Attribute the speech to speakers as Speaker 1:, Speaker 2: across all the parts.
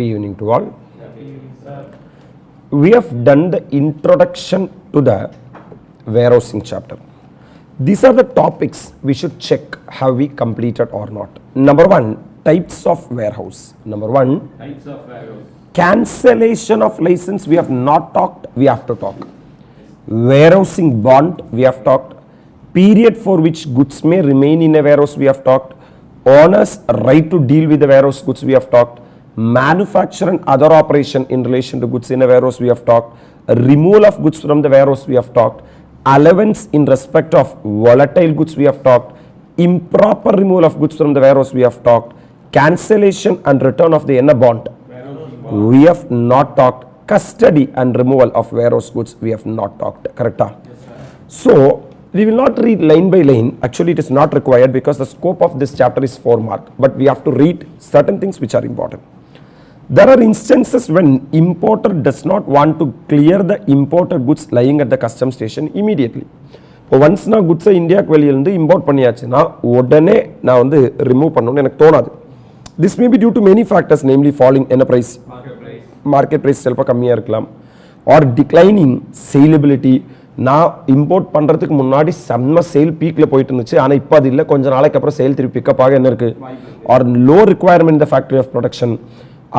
Speaker 1: Good evening to all. We have done the introduction to the warehousing chapter. These are the topics we should check have we completed or not. Number one, types of warehouse. Number one, types of warehouse. Cancellation of license we have not talked, we have to talk. Warehousing bond we have talked. Period for which goods may remain in a warehouse we have talked. Owner's right to deal with the warehouse goods we have talked. Manufacture and other operation in relation to goods in a warehouse we have talked. Removal of goods from the warehouse we have talked. Allowance in respect of volatile goods we have talked. Improper removal of goods from the warehouse we have talked. Cancellation and return of the ANM bond we have not talked. Custody and removal of warehouse goods we have not talked. Correct? Yes, so we will not read line by line. Actually, it is not required because the scope of this chapter is 4 mark. But we have to read certain things which are important. There are instances when importer does not want to clear the imported goods lying at the customs station immediately. Once na goods India வெளியிலிருந்து import பண்ணியாச்சுனா உடனே நான் வந்து remove பண்ணனும்னு எனக்கு தோணாது. This may be due to many factors, namely falling price, market price செல்ப கம்மியா இருக்கலாம், or declining saleability. நான் இம்போர்ட் பண்றதுக்கு முன்னாடி செம்ம சேல் பீக்ல போயிட்டு இருந்துச்சு, ஆனா இப்போ அது இல்ல, கொஞ்ச நாளைக்கு அப்புறம் சேல் திருப்பி பிக்கப் ஆக என்ன இருக்கு, or low requirement in the factory of production.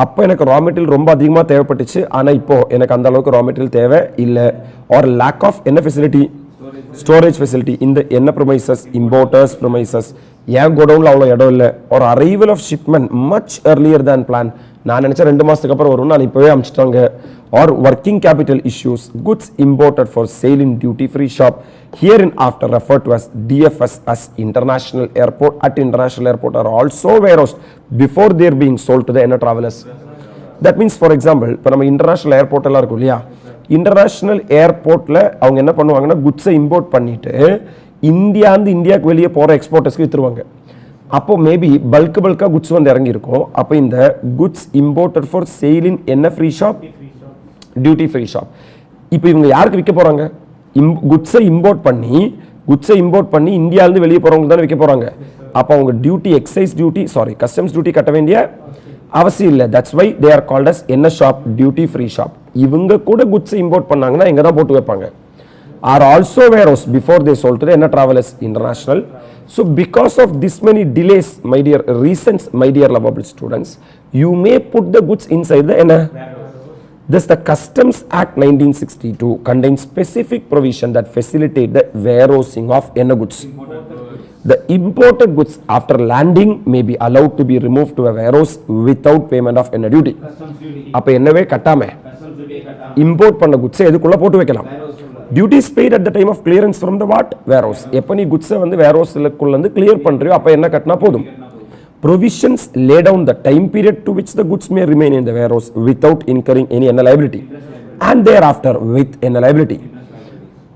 Speaker 1: அப்போ எனக்கு ரா மெட்டீரியல் ரொம்ப அதிகமாக தேவைப்பட்டுச்சு, ஆனால் இப்போ எனக்கு அந்த அளவுக்கு ரா மெட்டீரியல் தேவை இல்லை, ஆர் லேக் ஆஃப் என்ன ஃபெசிலிட்டி, ஸ்டோரேஜ் ஃபெசிலிட்டி இந்த என்ன ப்ரொமைசஸ், இம்போர்ட்டர்ஸ் ப்ரொமைசஸ், ஏன் கோடவுனில் அவ்வளோ இடம் இல்லை, ஒரு arrival of shipment much earlier than plan, நான் நினச்சேன் 2 மாதத்துக்கு அப்புறம் வரும், நான் இப்போவே அனுப்பிச்சிட்டாங்க, are working capital issues, goods imported for sale in duty free shop, here in after referred to as DFS as international airport, at international airport are also warehoused before they are being sold to the inner travelers. That means for example இப்போ நம்ம international airport எல்லாம் இருக்கும் இல்லையா, international airportல அவங்க என்ன பண்ணுவாங்கன்னா குட்ஸை import பண்ணிட்டு இந்தியாவுக்கு வெளியே போகிற எக்ஸ்போர்ட்டர்ஸ்க்கு விற்றுருவாங்க. அப்போ மேபி பல்கா குட்ஸ் வந்து இறங்கி இருக்கும். அப்போ இந்த goods imported for sale in என்ன free shop, duty free shop. இப்போ இவங்க யாருக்கு விற்க போகிறாங்க, குட்ஸை இம்போர்ட் பண்ணி இந்தியாவிலிருந்து வெளியே போகிறவங்க தானே விற்க போகிறாங்க. அப்போ அவங்க duty excise duty customs duty கட்ட வேண்டிய அவசியம் இல்லை. That's why they are called as என்ன ஷாப், டியூட்டி ஃப்ரீ ஷாப். இவங்க கூட குட்ஸை இம்போர்ட் பண்ணாங்கன்னா எங்கே தான் போட்டு வைப்பாங்க, are also warehouse before they sold to the என்ன travellers international. So because of this many delays, my dear reasons, my dear lovable students, you may put the goods inside the enna. Thus the Customs Act 1962 contains specific provision that facilitate the warehousing of enna goods. The imported goods after landing may be allowed to be removed to a warehouse without payment of enna duty. அப்ப என்னவே கட்டாம import பண்ண goods எதுக்குள்ள போட்டு வைக்கலாம். Duty is paid at the time of clearance from the what? Warehouse. எப்ப நீ goods வந்து warehouse-க்குள்ள வந்து clear பண்றியோ அப்ப என்ன கட்டனா போதும். Provisions lay down the time period to which the goods may remain in the warehouse without incurring any liability, and thereafter with liability.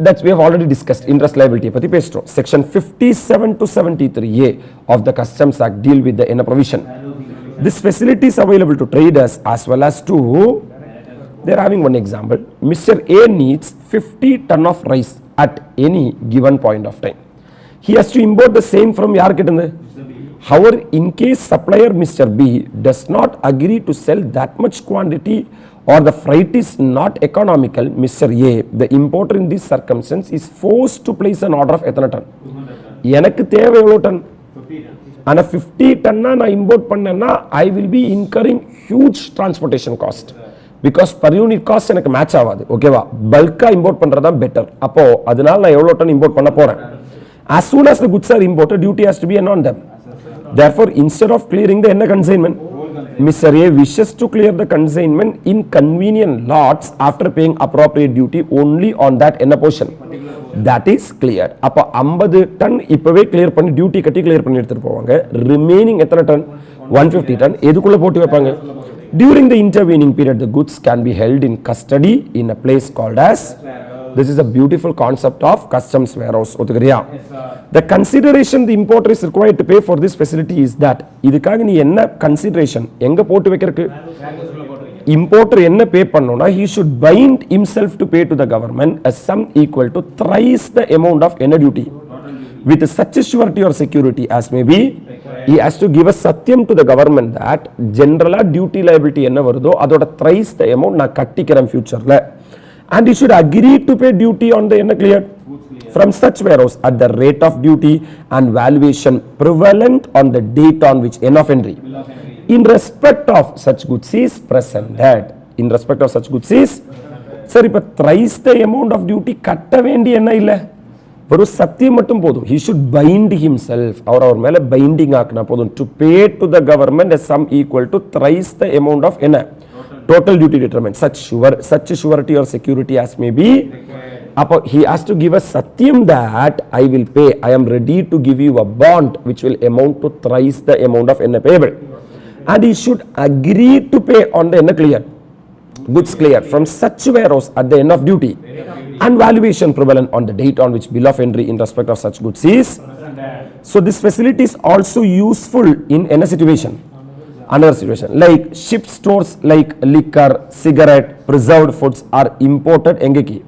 Speaker 1: That's we have already discussed. Interest liability பத்தி பேசிட்டோம். Section 57 to 73A of the Customs Act deal with the provision. This facility is available to traders as well as to. They are having one example. Mr. A needs 50 ton of rice at any given point of time. He has to import the same from யார்கிட்ட. However, in case supplier Mr. B does not agree to sell that much quantity or the freight is not economical, Mr. A, the importer in this circumstance, is forced to place an order of எத்தனை ton. எனக்கு தேவை எவ்வளோ ton, ஆனால் 50 டன்னா நான் import பண்ணேன்னா I will be incurring huge transportation cost. Because per unit cost எனக்கு match ஆகாது. ஓகேவா, பல்கா இம்போர்ட் பண்றதா பெட்டர். அப்போ அதனால நான் எவ்வளவு டன் இம்போர்ட் பண்ண போறேன். as soon as the goods are imported, duty has to be on them. Therefore, instead of clearing the என்ன consignment, Mr. A wishes to clear the consignment in convenient lots after paying appropriate duty only on that என்ன portion that is cleared. அப்போ 50 ton இப்பவே clear பண்ணி duty கட்டி clear பண்ணி எடுத்துட்டு போவாங்க. Remaining எத்தனை டன், 150 டன் எதுக்குள்ள போட்டு வைப்பாங்க. During the intervening period, the goods can be held in custody in a place called as. This is a beautiful concept of customs warehouse. The consideration the importer is required to pay for this facility is that இதுக்காக நீ என்ன consideration எங்க போட்டு வைக்கிறதுக்கு importer என்ன pay பண்ணனும்னா he should bind himself to pay to the government a sum equal to thrice the amount of என்ன duty. with such surety or security as may be, he has to give a satyam to the government that general duty liability enna varudho adoda thrice the amount na kattikkiren future la, and he should agree to pay duty on the enna cleared from such warehouse at the rate of duty and valuation prevalent on the date on which end of entry in respect of such goods is presented. In respect of such goods is, sir, ipa thrice the amount of duty katta vendi enna illa, veru satyam mattum podum. He should bind himself, our mele binding aakna podum, to pay to the government a sum equal to thrice the amount of enna total duty determined, such surety or security as may be. He has to give a satyam that I will pay, I am ready to give you a bond which will amount to thrice the amount of enna payable, and he should agree to pay on the enna clear, goods clear from such warehouse at the end of duty and valuation prevalent on the date on which bill of entry in respect of such goods is. So this facility is also useful in any situation, another situation like ship stores like liquor, cigarette, preserved foods are imported engeki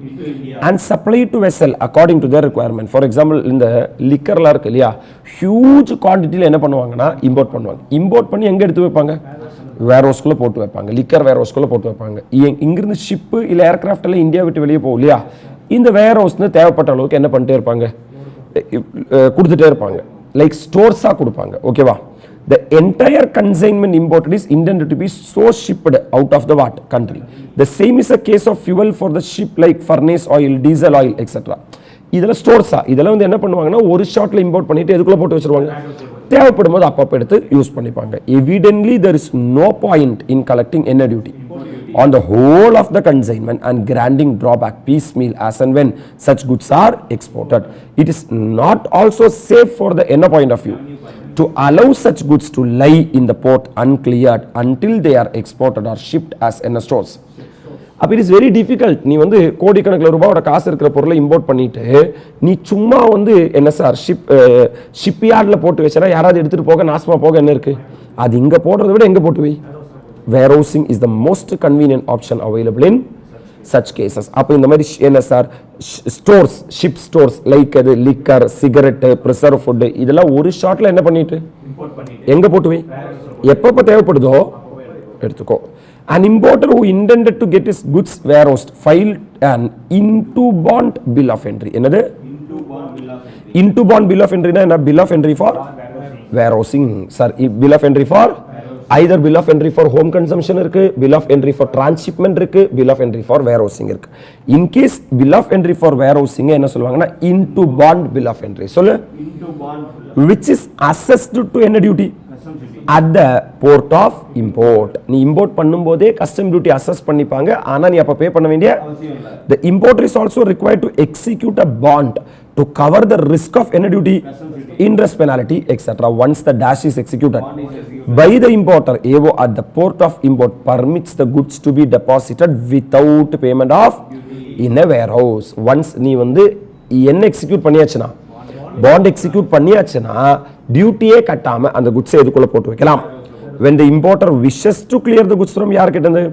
Speaker 1: and supplied to vessel according to their requirement. For example, in the liquor la irukku இல்லையா, huge quantity la என்ன பண்ணுவாங்கன்னா import பண்ணுவாங்க. Import பண்ணி எங்க எடுத்து வைப்பாங்க? வேர்ஹவுஸ்க்குள்ள போட்டு வைப்பாங்க, லிக்கர் வேர்ஹவுஸ்க்குள்ள போட்டு வைப்பாங்க. இங்கிருந்து ஷிப்பு இல்லை ஏர்கிராஃப்ட் எல்லாம் இந்தியா விட்டு வெளியே போகும் இல்லையா, இந்த வேர்ஹவுஸ்னு தேவைப்பட்ட அளவுக்கு என்ன பண்ணிட்டே இருப்பாங்க, கொடுத்துட்டே இருப்பாங்க, லைக் ஸ்டோர்ஸாக கொடுப்பாங்க. ஓகேவா? The entire consignment imported is intended to be so shipped out of the what country. The same is a case of fuel for the ship like furnace oil, diesel oil, etc. இதெல்லாம் ஸ்டோர்ஸா, இதெல்லாம் வந்து என்ன பண்ணுவாங்கன்னா ஒரு ஷாட்ல import பண்ணிட்டு எதுக்குள்ள போட்டு வச்சிருவாங்க, தேவைப்படும் போது அப்பப்போ எடுத்து யூஸ் பண்ணிப்பாங்க. Evidently there is no point in collecting any duty on the whole of the consignment and granting drawback piecemeal as and when such goods are exported. It is not also safe for the end point of view to allow such goods to lie in the port uncleared until they are exported or shipped as in stores. அப்போ it is very difficult. நீ வந்து கோடிக்கணக்கில் ரூபாயோட காசு இருக்கிற பொருளை import பண்ணிட்டு நீ சும்மா வந்து என்ன சார் ஷிப் யார்டில் போட்டு வச்சா யாராவது எடுத்துகிட்டு போக நாசமாக போக என்ன இருக்குது, அது இங்கே போடுறத விட எங்கே போட்டு வை. Warehousing is the most convenient option available in such cases. அப்போ இந்த மாதிரி என்ன sir stores, ship stores like அது லிக்கர், சிகரெட், ப்ரிசர்வ் ஃபுட்டு இதெல்லாம் ஒரு ஷாட்டில் என்ன பண்ணிட்டு எங்கே போட்டு வை, எப்பப்போ தேவைப்படுதோ எடுத்துக்கோ. An importer who intended to get his goods warehoused filed an into bond bill of entry. என்னது into bond bill of entry? என்ன bill of entry for warehousing sir, bill of entry for either bill of entry for home consumption இருக்கு, bill of entry for transshipment இருக்கு, bill of entry for warehousing இருக்கு. In case bill of entry for warehousing என்ன சொல்லுவாங்கன்னா into bond bill of entry சொல்லு, which is assessed to any duty at the port of import. நீ import பண்ணும்போதே custom duty assess பண்ணிப்பாங்க, ஆனா நீ அப்ப பே பண்ண வேண்டிய. The importer is also required to execute a bond to cover the risk of any duty, interest penalty, etc. Once the dash is executed by the importer, AO at the port of import permits the goods to be deposited without payment of in a warehouse. Once நீ வந்து என்ன execute பண்ணியாச்சுனா, bond execute பண்ணியாச்சுனா டியூட்டியே கட்டாம அந்த குட்ஸை எதுக்குள்ள போட்டு வைக்கலாம். when the importer wishes to clear the goods from யார் கிட்ட இருந்து,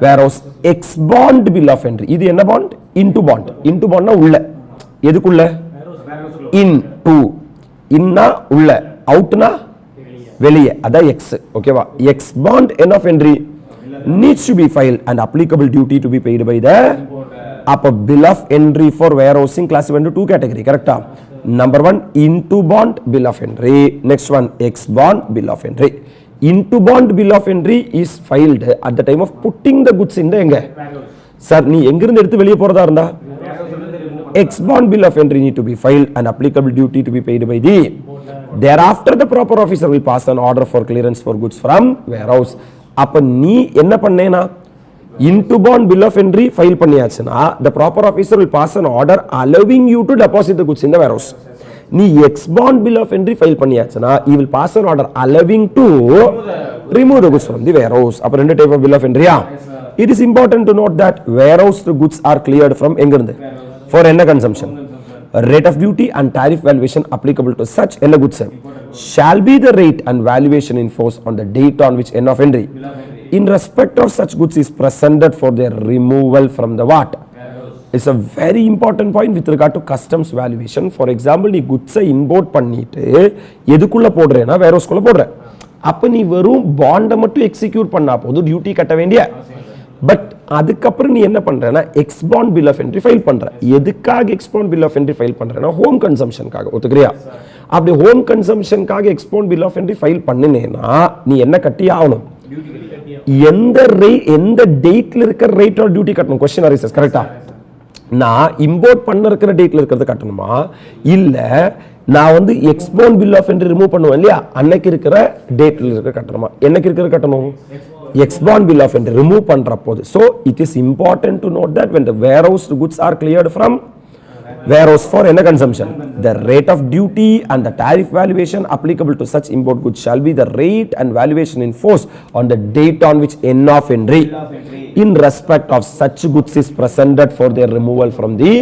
Speaker 1: warehouse, ex bond bill of entry. இது என்ன பாண்ட்? into bond. into bondனா உள்ள, எதுக்குள்ள? into, inna உள்ள, outனா வெளியே, அதான் எக்ஸ். ஓகேவா? X bond end of entry needs to be filed and applicable duty to be paid by the upper bill of entry for warehousing classified into two category. correct? Number one, into bond bill of entry. Next one, ex bond bill of entry. Into bond bill of entry is filed at the time of putting the goods in the எங்க sir, நீ எங்கிருந்து எடுத்து வெளியே போறதா இருந்தா ex bond bill of entry need to be filed and applicable duty to be paid by the. Thereafter the proper officer will pass an order for clearance for goods from warehouse. அப்ப நீ என்ன பண்ணேனா, into bond bill of entry file பண்ணியாச்சுனா the proper officer will pass an order allowing you to deposit the goods in the warehouse. நீ ex bond bill of entry file பண்ணியாச்சுனா he will pass an order allowing to remove the goods from the warehouse. அப்ப ரெண்டு type of bill of entry. It is important to note that warehouse the goods are cleared from எங்கிருந்து, for என்ன consumption. Rate of duty and tariff valuation applicable to such என்ன goods shall be the rate and valuation in force on the date on which end of entry in respect of such goods is presented for their removal from the what It's a very important point with regard to customs valuation. For example, நீ goods import பண்ணிட்டு எதுக்குள்ள போடுறேன்னா warehouse குள்ள போடுற. அப்ப நீ வெறும் bond மட்டும் execute பண்ணா போதும் டியூட்டி கட்ட வேண்டிய. பட் அதுக்கப்புறம் நீ என்ன பண்றேன்னா ex bond bill of entry file பண்ற. எதுக்காக ex bond bill of entry file பண்றேன்னா ஹோம் கன்சம்ஷனுக்காக. ஒத்துக்கிறியா? அப்படி ஹோம் கன்சம்ஷனுக்காக ex bond bill of entry file பண்ணினேன்னா நீ என்ன கட்டி ஆகணும்? எந்த டேட்ல இருக்கிற ரேட் ஆஃப் டியூட்டி கட்டணும்? क्वेश्चन அரைசஸ் கரெக்ட்டா? நான் இம்போர்ட் பண்ண இருக்கிற டேட்ல இருக்கிறது கட்டணுமா இல்ல நான் வந்து ex bond bill of entry remove பண்ணுவேன் இல்லையா அன்னைக்கு இருக்கிற டேட்ல இருக்கிற கட்டணுமா? என்னைக்கு இருக்கிற கட்டணும்? Export bill of entry remove பண்ற போது. So it is important to note that when the warehouse goods are cleared from warehouse for என்ன consumption, the rate of duty and the tariff valuation applicable to such import goods shall be the rate and valuation in force on the date on which N of entry in respect of such goods is presented for their removal from the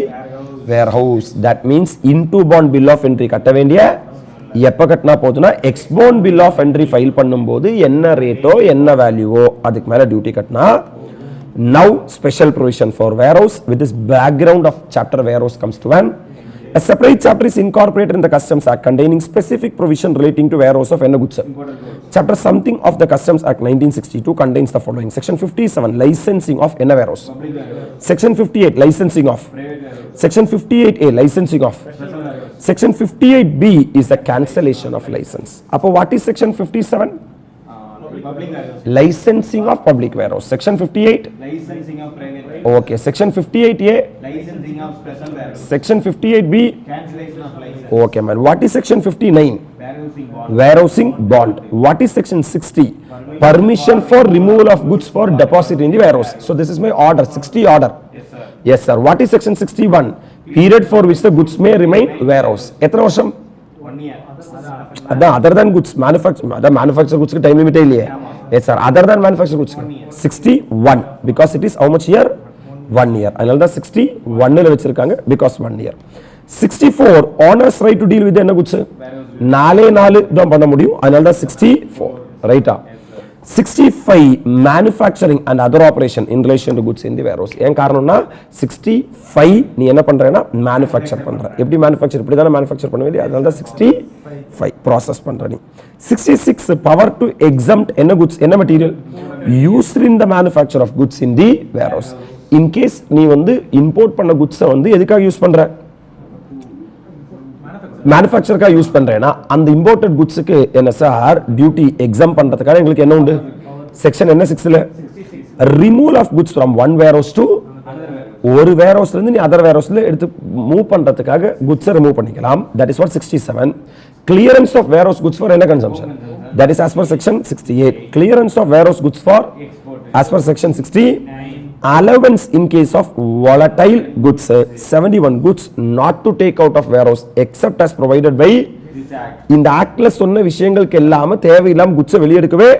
Speaker 1: warehouse. That means into bond bill of entry கட்ட வேண்டிய எப்ப கட்டினா போதுனா எக்ஸ்போன் bill of entry file பண்ணும்போது என்ன ரேட்டோ என்ன வேல்யூவோ அதுக்கு மேல duty கட்டினா. Now special provision for warehouse with this background of chapter warehouse comes to an. A separate chapter is incorporated in the Customs Act containing specific provision relating to warehouse of any goods. Chapter something of the Customs Act 1962 contains the following: Section 57 licensing of any warehouse, Section 58 licensing of, Section 58A licensing of, Section 58B is the cancellation of license. Appo what is Section 57? Licensing of public warehouse. Section 58
Speaker 2: licensing of private warehouse.
Speaker 1: Okay. Section 58A
Speaker 2: Licensing of special warehouse.
Speaker 1: Section 58B
Speaker 2: Cancellation of license.
Speaker 1: Okay man. What is Section 59?
Speaker 2: Warehousing bond.
Speaker 1: Warehousing bond. What is Section 60? Permission for removal of goods for deposit in the warehouse. So this is my order, 60 order.
Speaker 2: Yes sir.
Speaker 1: Yes sir. What is Section 61? Period for which the goods may remain warehouse. எத்தனை வருஷம்?
Speaker 2: 1 year.
Speaker 1: அதான் other than goods manufacture அதான் manufacture goods க்கு time limit இல்லையே. Yes sir. Other than manufacture goods 61 because it is how much year? 1 year. அதனால தான் 61 ல வச்சிருக்காங்க because 1 year. 64 owners right to deal with என்ன goods? 4 தான் பண்ண முடியும். அதனால தான் 64 ரைட்டா? 65 manufacturing and other operation in relation to goods in the warehouse. ஏன் காரணம்னா 65 நீ என்ன பண்றேன்னா manufacture பண்ற. எப்படி manufacture? இப்படி தான manufacture பண்ணுவே இல்லையா? அதனால தான் 65 process பண்ற நீ. 66 power to exempt என்ன goods என்ன material used in the manufacture of goods in the warehouse. In case நீ வந்து import பண்ண goods வந்து எதுக்காக யூஸ் பண்ற? மேனுஃபேக்சருக்காக யூஸ் பண்றேன்னா அந்த இம்போர்ட்டட் குட்ஸுக்கு என்ன சார் டியூட்டி எக்ஸாம் பண்றதுக்காக எங்களுக்கு என்ன உண்டு? செக்ஷன் என்ன 6ல removal of goods from one warehouse to ஒரு வேர்ஹவுஸ்ல இருந்து நீ அதர் வேர்ஹவுஸ்ல எடுத்து மூவ் பண்றதுக்காக குட்ஸை ரிமூவ் பண்ணிக்கலாம். That is what 67. Clearance of warehouse goods for என்ன consumption? That is as per section 68. Clearance of warehouse goods for as per section 60. Allowance in case of volatile goods 71 goods not to take out of warehouse except as provided by இந்த ஆக்ட்ல சொன்ன விஷயங்களுக்கு எல்லாமே தேவையில்லாம goods வெளிய எடுக்கவே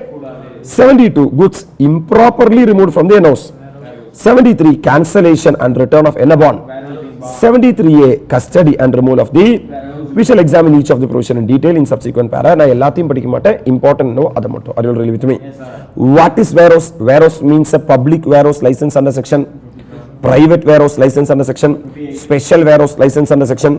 Speaker 1: 72 goods improperly removed from the warehouse. 73 cancellation and return of any bond. 73A custody and removal of the. We shall examine each of the provision in detail in subsequent para. நான் எல்லாத்தையும் படிக்க மாட்டேன். Important no அத மட்டும். Are you really with me? Yes, what is warehouse? Warehouse means a public warehouse license under section, private warehouse license under section, special warehouse license under section.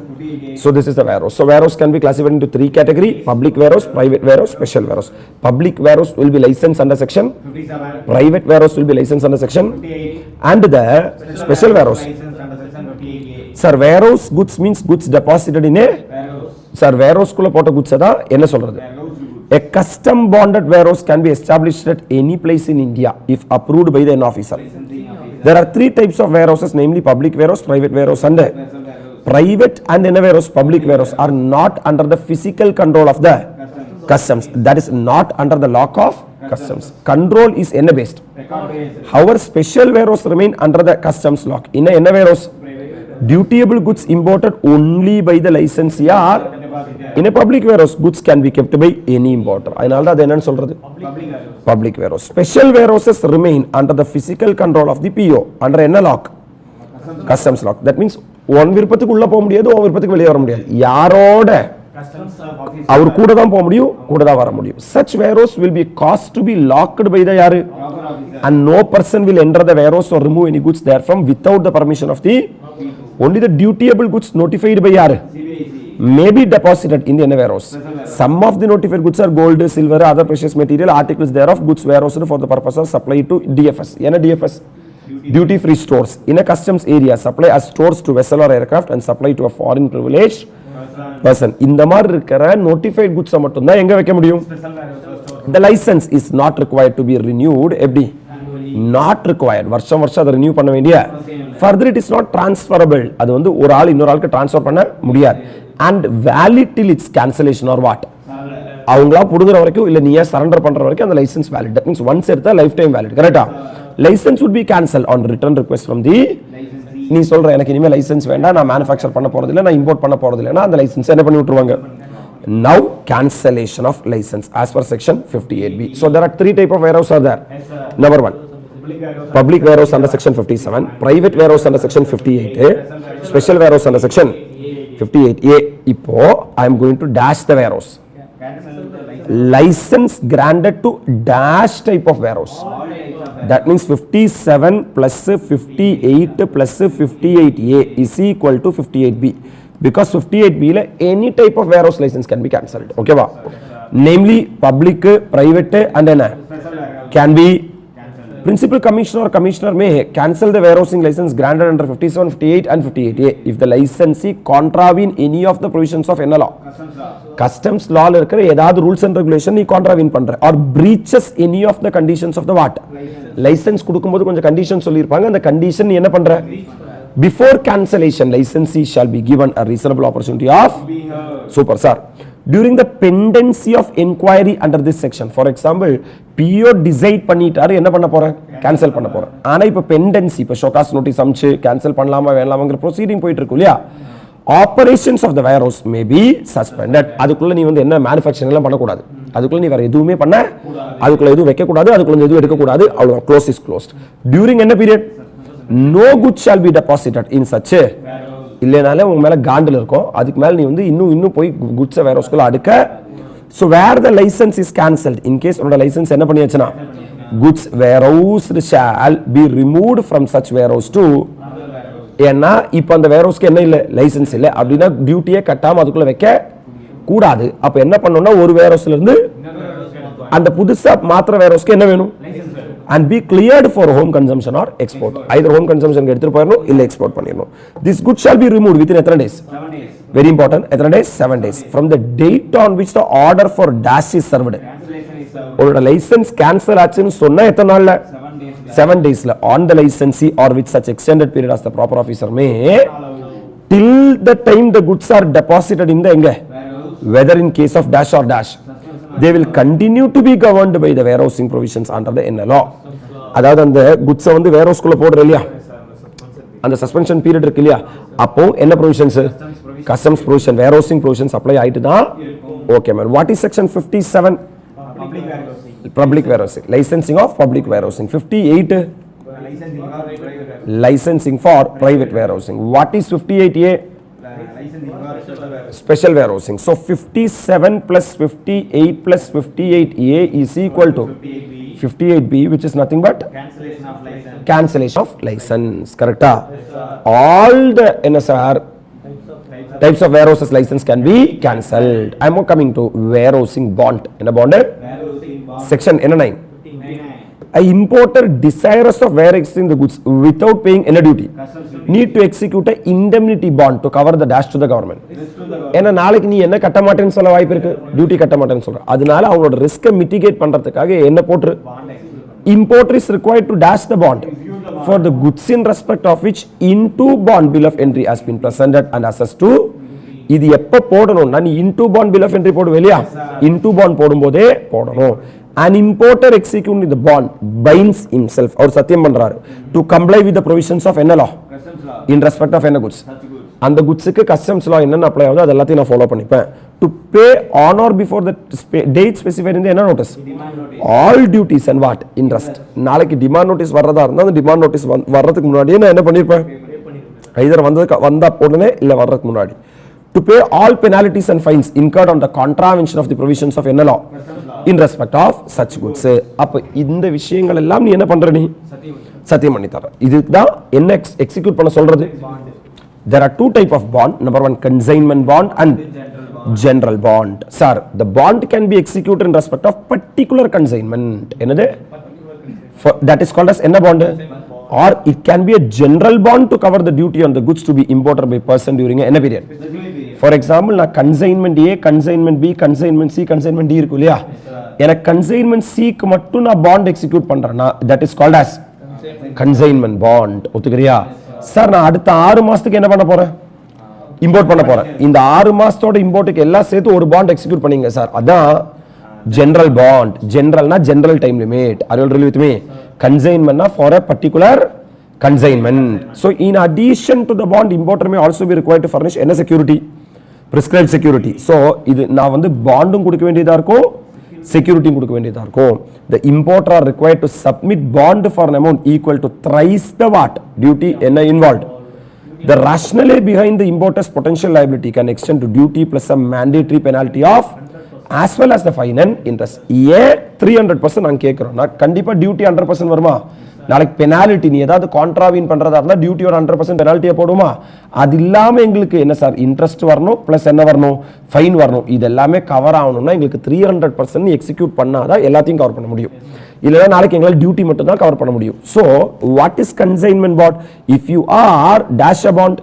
Speaker 1: So this is the warehouse. So warehouse can be classified into 3 category: public warehouse, private warehouse, special warehouse. Public warehouse will be licensed under section 57. Private warehouse will be licensed under section 58. And the special warehouse sir warehouse goods means goods deposited in a sir warehouse குள்ள போட்ட goods தான் என்ன சொல்றது? A custom bonded warehouse can be established at any place in India if approved by the NN officer. There are 3 types of warehouses, namely public warehouse, private warehouse and private and NN warehouse, public warehouse are not under the physical control of the customs. That is not under the lock of customs. Control is NN based. However, special warehouse remain under the customs lock. In a NN warehouse, dutiable goods imported only by the licensee are in a public warehouse goods can be kept by any importer. அதனால தான் அது என்னன்னு சொல்றது? Public warehouse. Special warehouses remain under the physical control of the PO under என்ன lock? Customs lock. That means உன் விருப்பத்துக்கு உள்ள போக முடியாது, உன் விருப்பத்துக்கு வெளியே வர முடியாது. யாரோட
Speaker 2: Customs officer.
Speaker 1: அவர் கூட தான் போக முடியும், கூட தான் வர முடியும். Such warehouse will be caused to be locked by the யாரு,
Speaker 2: Proper officer.
Speaker 1: and no person will enter the warehouse or remove any goods therefrom without the permission of the, only the dutiable goods notified by யாரு
Speaker 2: CBIC.
Speaker 1: may be deposited in the warehouse. Some of the notified goods are gold, silver, other precious material articles thereof, goods warehoused for the purpose of supply to DFS. என்ன DFS? Duty free stores. In a customs area, supply as stores to vessel or aircraft and supply to a foreign privileged person. இந்த மாதிரி இருக்கிற notified goods மட்டும் தான் எங்க வைக்க முடியும்?
Speaker 2: Special warehouse or store.
Speaker 1: The license is not required to be renewed. எப்படி? Not required. வருஷம் வருஷம் அதை renew பண்ண வேண்டிய. Further it is not transferable. அது வந்து ஒரு ஆள் இன்னொரு ஆளுக்கு transfer பண்ண முடியாது. And valid till its cancellation or what? அவங்களா புடுங்குற வரைக்கும் இல்ல நீயே சரண்டர் பண்ற வரைக்கும் அந்த licence valid. That means once எடுத்தா லைஃப் டைம் valid. கரெக்ட்டா? License would be cancelled on return request from the, நீ சொல்ற எனக்கு இனிமே லைசென்ஸ் வேண்டாம், நான் manufacture பண்ண போறது இல்ல, நான் இம்போர்ட் பண்ண போறது இல்லனா அந்த லைசென்ஸ் என்ன பண்ணி விட்டுருவாங்க. Now cancellation of license as per section 58B. So there are three type of warehouse are there.
Speaker 2: Yes, sir.
Speaker 1: Number 1,
Speaker 2: Public warehouse.
Speaker 1: public warehouse under section 57, private warehouse under section 58A, special warehouse under section 58A. இப்போ I am going to dash the warehouse.
Speaker 2: Cancel the license.
Speaker 1: License granted to dash type of warehouse.
Speaker 2: All types of
Speaker 1: That means 57 plus 58 plus 58A is equal to 58B. Because 58B la any type of warehouse license can be cancelled. Okay va? Namely public, private and then
Speaker 2: special warehouse.
Speaker 1: can be.
Speaker 2: Cancel.
Speaker 1: Principal commissioner or commissioner may cancel the warehousing license granted under 57, 58 and 58A if the licensee contravene any of the provisions of என்ன law?
Speaker 2: Customs law.
Speaker 1: Customs law ல இருக்கிற ஏதாவது rules and regulation நீ contravene பண்ற or breaches any of the conditions of the what? License கொடுக்கும்போது கொஞ்சம் conditions சொல்லிருப்பாங்க, அந்த condition நீ என்ன பண்ற? Before cancellation, licensee shall be given a reasonable opportunity of
Speaker 2: Being heard.
Speaker 1: super sir during the pendency of inquiry under this section. For example, PO decide பண்ணிட்டாரு என்ன பண்ண போற? cancel பண்ண போற. ஆனா இப்ப pendency, இப்ப ஷோகாஸ் நோட்டீஸ் அம்ச்சு cancel பண்ணலாமா வேணாமாங்கற ப்ரொசீடிங் போயிட்டு இருக்கு இல்லையா? Operations of the warehouse may be suspended. அதுக்குள்ள நீ வந்து என்ன manufacturing எல்லாம் பண்ண கூடாது, அதுக்குள்ள நீ வேற எதுவுமே பண்ண, அதுக்குள்ள எதுவும் வைக்க கூடாது, அதுக்குள்ள எதுவும் எடுக்க கூடாது, அவ்வளவு close is closed. During என்ன period? No goods shall be deposited in such a, இல்லைனாலே உங்க மேல காண்டில் இருக்கும், அதுக்கு மேல நீ வந்து இன்னும் போய் குட்ஸை வேர்ஹவுஸ்க்குள்ள அடுக்க. So where the license is cancelled, in case உன்னோட லைசென்ஸ் என்ன பண்ணியாச்சுன்னா goods warehoused shall be removed from such warehouse to, ஏன்னா இப்போ அந்த வேர்ஹவுஸ்க்கு என்ன இல்லை, லைசென்ஸ் இல்லை அப்படின்னா டியூட்டியே கட்டாம அதுக்குள்ள வைக்க கூடாது. அப்ப என்ன பண்ணணும்னா ஒரு வேர்ஹவுஸ்ல இருந்து அந்த புதுசா மாத்திர வேர்ஹவுஸ்க்கு என்ன வேணும்? and be cleared for home consumption or export. Either home consumption எடுத்துட்டு போயிரணும் இல்ல export பண்ணிரணும். This good shall be removed within எத்தனை days?
Speaker 2: 7 days.
Speaker 1: Very important. எத்தனை days? 7 days. From the date on which the order for dash is served.
Speaker 2: Cancellation is served.
Speaker 1: உங்களோட licence cancel ஆச்சுன்னு சொன்னா எத்தனை நாள்ல?
Speaker 2: 7 days.
Speaker 1: 7 daysல on the licensee or with such extended period as the proper officer may, till the time the goods are deposited in the எங்க?
Speaker 2: Warehouse.
Speaker 1: Whether in case of dash or dash, they will continue to be governed by the warehousing provisions under the NL law. அதாவது அந்த குட்ஸை வந்து வேர்ஹவுஸ்க்குள்ள போடுற இல்லையா, அந்த suspension period இருக்கு இல்லையா, அப்போ என்ன provisions? Customs provision, warehousing provisions apply ஆயிட்டு தான். Okay ma'am. What is section 57?
Speaker 2: Public warehousing.
Speaker 1: Public warehousing, licensing of public warehousing. 58
Speaker 2: Licensing for private warehouse.
Speaker 1: Licensing for private warehousing. What is 58A?
Speaker 2: Licensing for special warehouse.
Speaker 1: Special warehousing. So 57 plus 58 plus 58A is equal to 58B, which is nothing but
Speaker 2: Cancellation of license.
Speaker 1: cancellation of license. Correcta? All the NSR types of warehouses license can be cancelled. I am coming to warehousing bond. In a bond,
Speaker 2: Warehousing bond.
Speaker 1: section N9.
Speaker 2: 59.
Speaker 1: A importer desirous of warehousing the goods without paying any duty
Speaker 2: Customs duty.
Speaker 1: need to execute a indemnity bond to cover the dash to the government.
Speaker 2: This to the
Speaker 1: ஏன்னா நாளைக்கு நீ என்ன கட்ட மாட்டேன்னு சொல்ல வாய்ப்பு இருக்கு, duty கட்ட மாட்டேன்னு சொல்ற. அதனால அவங்களோட ரிஸ்கை மிட்டிகேட் பண்றதுக்காக என்ன போட்டு,
Speaker 2: bond execute.
Speaker 1: importer is required to dash the bond for the goods in respect of which into bond bill of entry has been presented and assessed to. இது எப்ப போடணும்னா நீ into bond bill of entry போடுவே இல்லையா, into bond போடும்போதே போடணும். An importer executing the bond binds himself, அவர் சத்தியம் பண்றாரு, to comply with the provisions of என்ன law?
Speaker 2: Customs law.
Speaker 1: In respect of என்ன goods?
Speaker 2: Such goods.
Speaker 1: அந்த குட்ஸுக்கு கஸ்டம்ஸ் லா என்னென்ன அப்ளை ஆகுதோ அது எல்லாத்தையும் நான் ஃபாலோ பண்ணிப்பேன். To pay on or before the date specified இந்த என்ன notice?
Speaker 2: Demand notice.
Speaker 1: All duties and what interest. நாளைக்கு டிமாண்ட் நோட்டீஸ் வர்றதா இருந்தால் அந்த டிமாண்ட் நோட்டீஸ் வர்றதுக்கு முன்னாடியே நான் என்ன பண்ணியிருப்பேன்? ஐதர் வந்தா உடனே இல்லை வர்றதுக்கு முன்னாடி. to pay all penalties and fines incurred on the contravention of the provisions of என்ன law in respect of such goods. அப்ப இந்த விஷயங்கள் எல்லாம் நீ என்ன பண்ற? நீ சத்தியம் பண்ணி தர. இதுதான் என்ன எக்ஸிக்யூட் பண்ண சொல்றது? There are two type of bond. Number one, consignment bond and general bond. Sir, the bond can be executed in respect of particular consignment. என்னது? That is called as என்ன bond? Or it can be a general bond to cover the duty on the goods to be imported by person during a period. For example, na consignment A, consignment B, consignment C, consignment D இருக்கு இல்லையா? எனக்கு consignment C க்கு மட்டும் நான் bond execute பண்றேன்னா that is called as consignment bond. ஒத்துக்கறியா? Sir நான் அடுத்த 6 மாசத்துக்கு என்ன பண்ண போறேன்? இம்போர்ட் பண்ண போறேன். இந்த 6 மாசத்தோட இம்போர்ட்டுக்கு எல்லாம் சேர்த்து ஒரு bond execute பண்ணீங்க சார். அதான் general bond. General na general time limit. Are you really with me? Consignment na for a particular consignment. So in addition to the bond, importer may also be required to furnish any security, prescribed security. So இது நான் வந்து பாண்டும் கொடுக்க வேண்டியதா இருக்கும், செக்யூரிட்டியும் கொடுக்க வேண்டியதா இருக்கும். The importer are required to submit bond for an amount equal to thrice the what duty என்ன involved. The rationale behind the importer's potential liability can extend to duty plus a mandatory penalty of as well as the fine and interest. ஏன் 300% நான் கேட்கிறோம்னா கண்டிப்பா duty 100% வருமா? நாளைக்கு penalty நீ ஏதாவது கான்ட்ராவின் பண்றதா இருந்தா டியூட்டியோட 100% பெனால்ட்டியை போடுமா? அது இல்லாம எங்களுக்கு என்ன சார் இன்ட்ரெஸ்ட் வரணும் பிளஸ் என்ன வரணும் ஃபைன் வரணும். இது எல்லாமே கவர் ஆகணும்னா எங்களுக்கு 300% நீ எக்ஸிக்யூட் பண்ணாதான் எல்லாத்தையும் கவர் பண்ண முடியும். இல்லைன்னா நாளைக்கு எங்களால் டியூட்டி மட்டும் தான் கவர் பண்ண முடியும். So what is consignment bond? If you are dash a bond,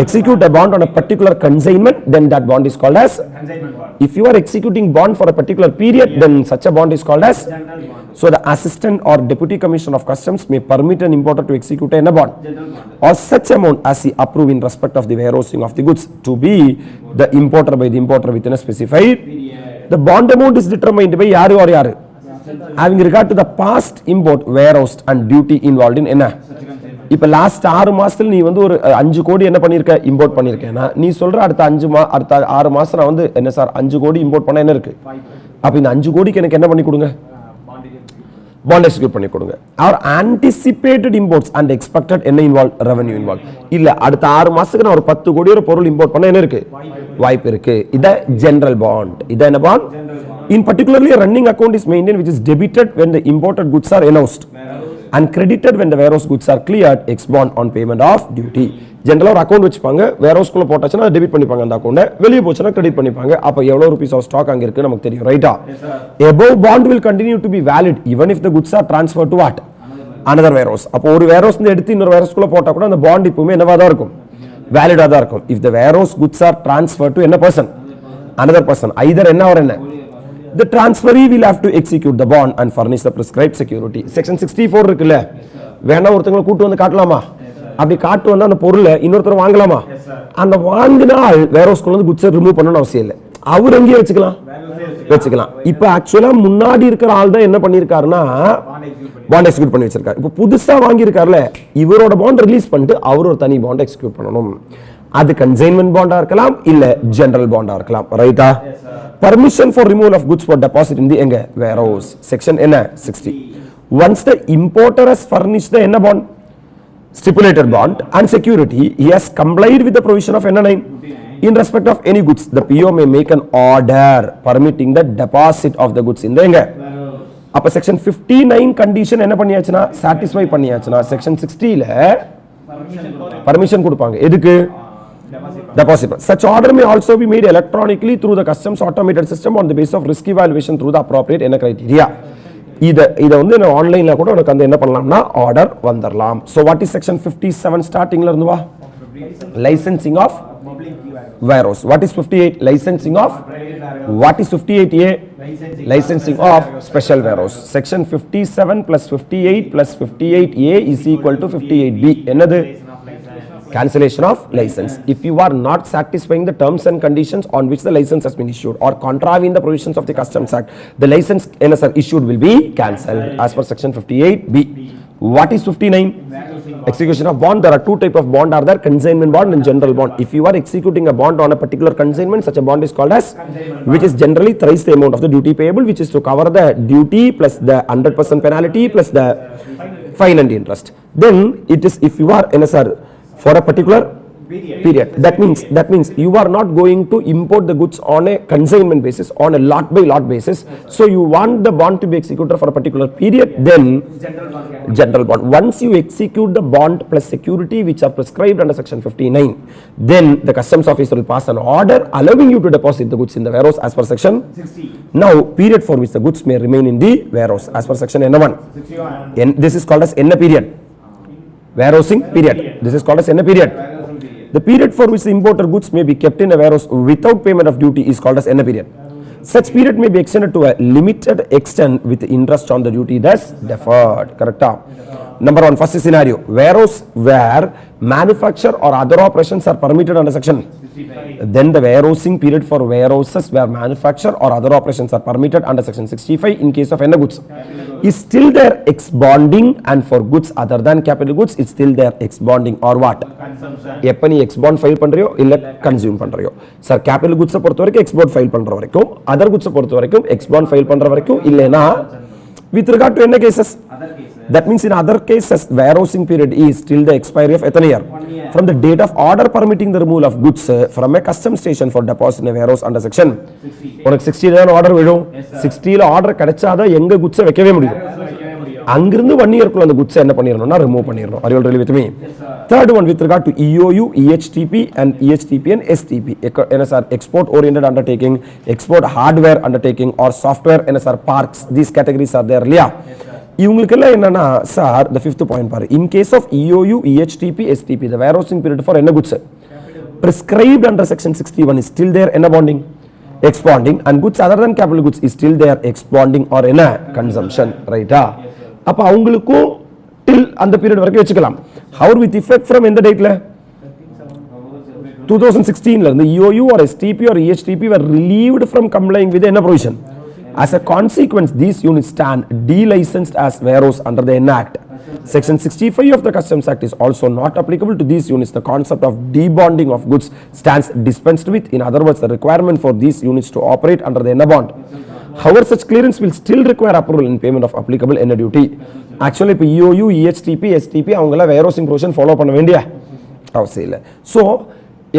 Speaker 1: execute a bond on a particular consignment, then that bond is called as
Speaker 2: consignment bond.
Speaker 1: If you are executing bond for a particular period, then such a bond is called as
Speaker 2: General bond.
Speaker 1: so the assistant or deputy commissioner of customs may permit an importer to execute a bond
Speaker 2: General bond.
Speaker 1: or such amount as he approve in respect of the warehousing of the goods to be the importer by the importer within a specified
Speaker 2: Period.
Speaker 1: the bond amount is determined by yaru or yaru having regard to the past import, warehoused and duty involved in என்ன இப்ப last 6 மாசத்துல நீ வந்து ஒரு 5 கோடி என்ன பண்ணிருக்க import பண்ணிருக்கேன்னா நீ சொல்ற அடுத்த 6 மாசம் நான் வந்து என்ன சார் 5 கோடி இம்போர்ட் பண்ண என்ன இருக்கு? அப்ப இந்த 5 கோடிக்கு எனக்கு என்ன பண்ணி கொடுங்க? பாண்ட் எக்ஸிக்யூட் பண்ணி கொடுங்க. Are anticipated imports and expected என்ன இன்வால்வ்? Revenue involve. இல்ல அடுத்த 6 மாசத்துக்கு நான் ஒரு 10 கோடி ஒரு பொருள் இம்போர்ட் பண்ண என்ன இருக்கு? வாய்ப்பு இருக்கு. இத ஜெனரல் பாண்ட். இத என்ன bond? In particularly a running account is maintained which is debited when the imported goods are announced and credited when the warehouse goods are cleared ex bond on payment of duty. ஜெனரலா ஒரு account வச்சுப்பாங்க, warehouse குள்ள போட்டாச்சுன்னா debit பண்ணிப்பாங்க அந்த அக்கவுண்ட, வெளியே போச்சுன்னா credit பண்ணிப்பாங்க. அப்ப எவ்வளவு ரூபீஸ் ஆஃப் ஸ்டாக் அங்க இருக்கு நமக்கு தெரியும், ரைட்டா? above bond will continue to be valid even if the goods are transferred to what? another warehouse. அப்ப ஒரு வேர்ஹவுஸ் இருந்து எடுத்து இன்னொரு வேர்ஹவுஸ் குள்ள போட்டா கூட அந்த பாண்ட் இப்பவுமே என்னவா தான் இருக்கும்? வேலிடா தான் இருக்கும். if the warehouse goods are transferred to என்ன person? another person. either என்ன or என்ன? The transferee will have to execute the bond and furnish the prescribed security. Section 64 இருக்குல்ல, வேணா ஒருத்தங்களை கூட்டு வந்து காட்டலாமா? அப்படி காட்டு வந்தா அந்த பொருளை இன்னொருத்தர் வாங்கலாமா? அந்த வாங்கினால் வேர்ஹவுஸ்குள்ள வந்து குட்ஸ் ரிமூவ் பண்ணணும்னு அவசியம் இல்லை, அவர் எங்கேயே வச்சுக்கலாம். இப்ப ஆக்சுவலா முன்னாடி இருக்கிற ஆள் தான் என்ன பண்ணிருக்காருன்னா பாண்ட் எக்ஸிக்யூட் பண்ணி வச்சிருக்காரு. இப்ப புதுசா வாங்கி இருக்காருல, இவரோட பாண்ட் ரிலீஸ் பண்ணிட்டு அவர் ஒரு தனி பாண்ட் எக்ஸிக்யூட் பண்ணணும். அது கன்சைன்மெண்ட் பாண்டா இருக்கலாம் இல்ல ஜெனரல் பாண்டா இருக்கலாம், ரைட்டா? Permission for removal of goods for deposit in the எங்க warehouse. Section என்ன 60. Once the importer has furnished the என்ன bond? Stipulated bond and security, he has complied with the provision of என்ன 9. In respect of any goods, the PO may make an order permitting the deposit of the goods in the எங்க. அப்ப section 59 condition என்ன பண்ணியாச்சுனா satisfy பண்ணியாச்சுனா section 60 ல permission கொடுப்பாங்க. எதுக்கு? Deposit. Such order may also be made electronically through the customs automated system on the basis of risk evaluation through the appropriate என்ன criteria. இத வந்து நான் ஆன்லைன்ல கூட உனக்கு அந்த என்ன பண்ணலாம்னா order வந்துறலாம். So what is section 57 ஸ்டார்டிங்ல இருந்து வா? Licensing of warehouse. What is 58? Licensing of what is 58A? Licensing of special warehouse. Section 57 plus 58 plus 58A is equal to 58B. என்னது? Cancellation of license. If you are not satisfying the terms and conditions on which the license has been issued or contravene the provisions of the Customs Act, the license issued will be cancelled as per section 58B. What is 59? Execution of bond. There are two types of bond are there: consignment bond and general bond. If you are executing a bond on a particular consignment, such a bond is called as, which is generally thrice the amount of the duty payable, which is to cover the duty plus the 100% penalty plus the fine and interest. Then it is if you are in a for a particular Period. That means you are not going to import the goods on a consignment basis, on a lot by lot basis. So you want the bond to be executed for a particular period, then general bond. Once you execute the bond plus security which are prescribed under section 59, then the customs officer will pass an order allowing you to deposit the goods in the warehouse as per section
Speaker 2: 60.
Speaker 1: Now period for which the goods may remain in the warehouse as per section N1.
Speaker 2: 61.
Speaker 1: This is called as N period. Warehousing period. This is called as N period. The period for which the imported goods may be kept in a warehouse without payment of duty is called as N period. Such period may be extended to a limited extent with interest on the duty thus deferred. Correct? Number one, first scenario, warehouse where manufacture or other operations are permitted under section. Then the warehousing period for warehouses where manufacture or other operations are permitted under section 65 in case of N goods is still there ex bonding, and for goods other than capital goods it's still there ex bonding or what? எப்ப நீ X bond file பண்றியோ இல்ல consume பண்றியோ sir capital குட்ஸை பொறுத்த வரைக்கும் X bond file பண்ற வரைக்கும், other குட்ஸை பொறுத்த வரைக்கும் X bond file பண்ற வரைக்கும், இல்லைனா with regard to என்ன cases? That means in other cases warehousing period is till the expiry of எத்தனை year? From the date of order permitting the removal of goods from a custom station for deposit in a warehouse under section
Speaker 2: 60.
Speaker 1: உனக்கு 60 தான் order விழும். 60ல order கிடைச்சாதான் எங்க குட்ஸை வைக்கவே முடியும். அங்கிருந்து 1 இயர்க்குள்ள அந்த குட்ஸை என்ன பண்ணிரணும்னா remove பண்ணிரணும். Are you all really with me? Third one, with regard to EOU, EHTP and EHTP and STP, NSR export oriented undertaking, export hardware undertaking or software NSR parks, these categories are there இல்லையா? இவங்களுக்கெல்லாம் என்னன்னா sir the fifth point பாரு, in case of EOU, EHTP, STP, the warehousing period for என்ன goods prescribed under section 61 is still there என்ன bonding? Expanding, and goods other than capital goods is still there expanding or என்ன consumption, right? அப்ப அவங்களுக்கும் till அந்த period வரைக்கும் வச்சுக்கலாம். How with effect from எந்த டேட்ல? 2016 ல இருந்து EOU or STP or EHTP were relieved from complying with என்ன provision? As a consequence, these units stand delicensed as warehouse under the N Act. Section 65 of the Customs Act is also not applicable to these units. The concept of debonding of goods stands dispensed with. In other words, the requirement for these units to operate under the N bond. However, such clearance will still require approval in payment of applicable N duty. Actually, இப்போ EOU, EHTP, STP அவங்கள warehousing provision follow பண்ண வேண்டிய அவசியம் இல்லை. So,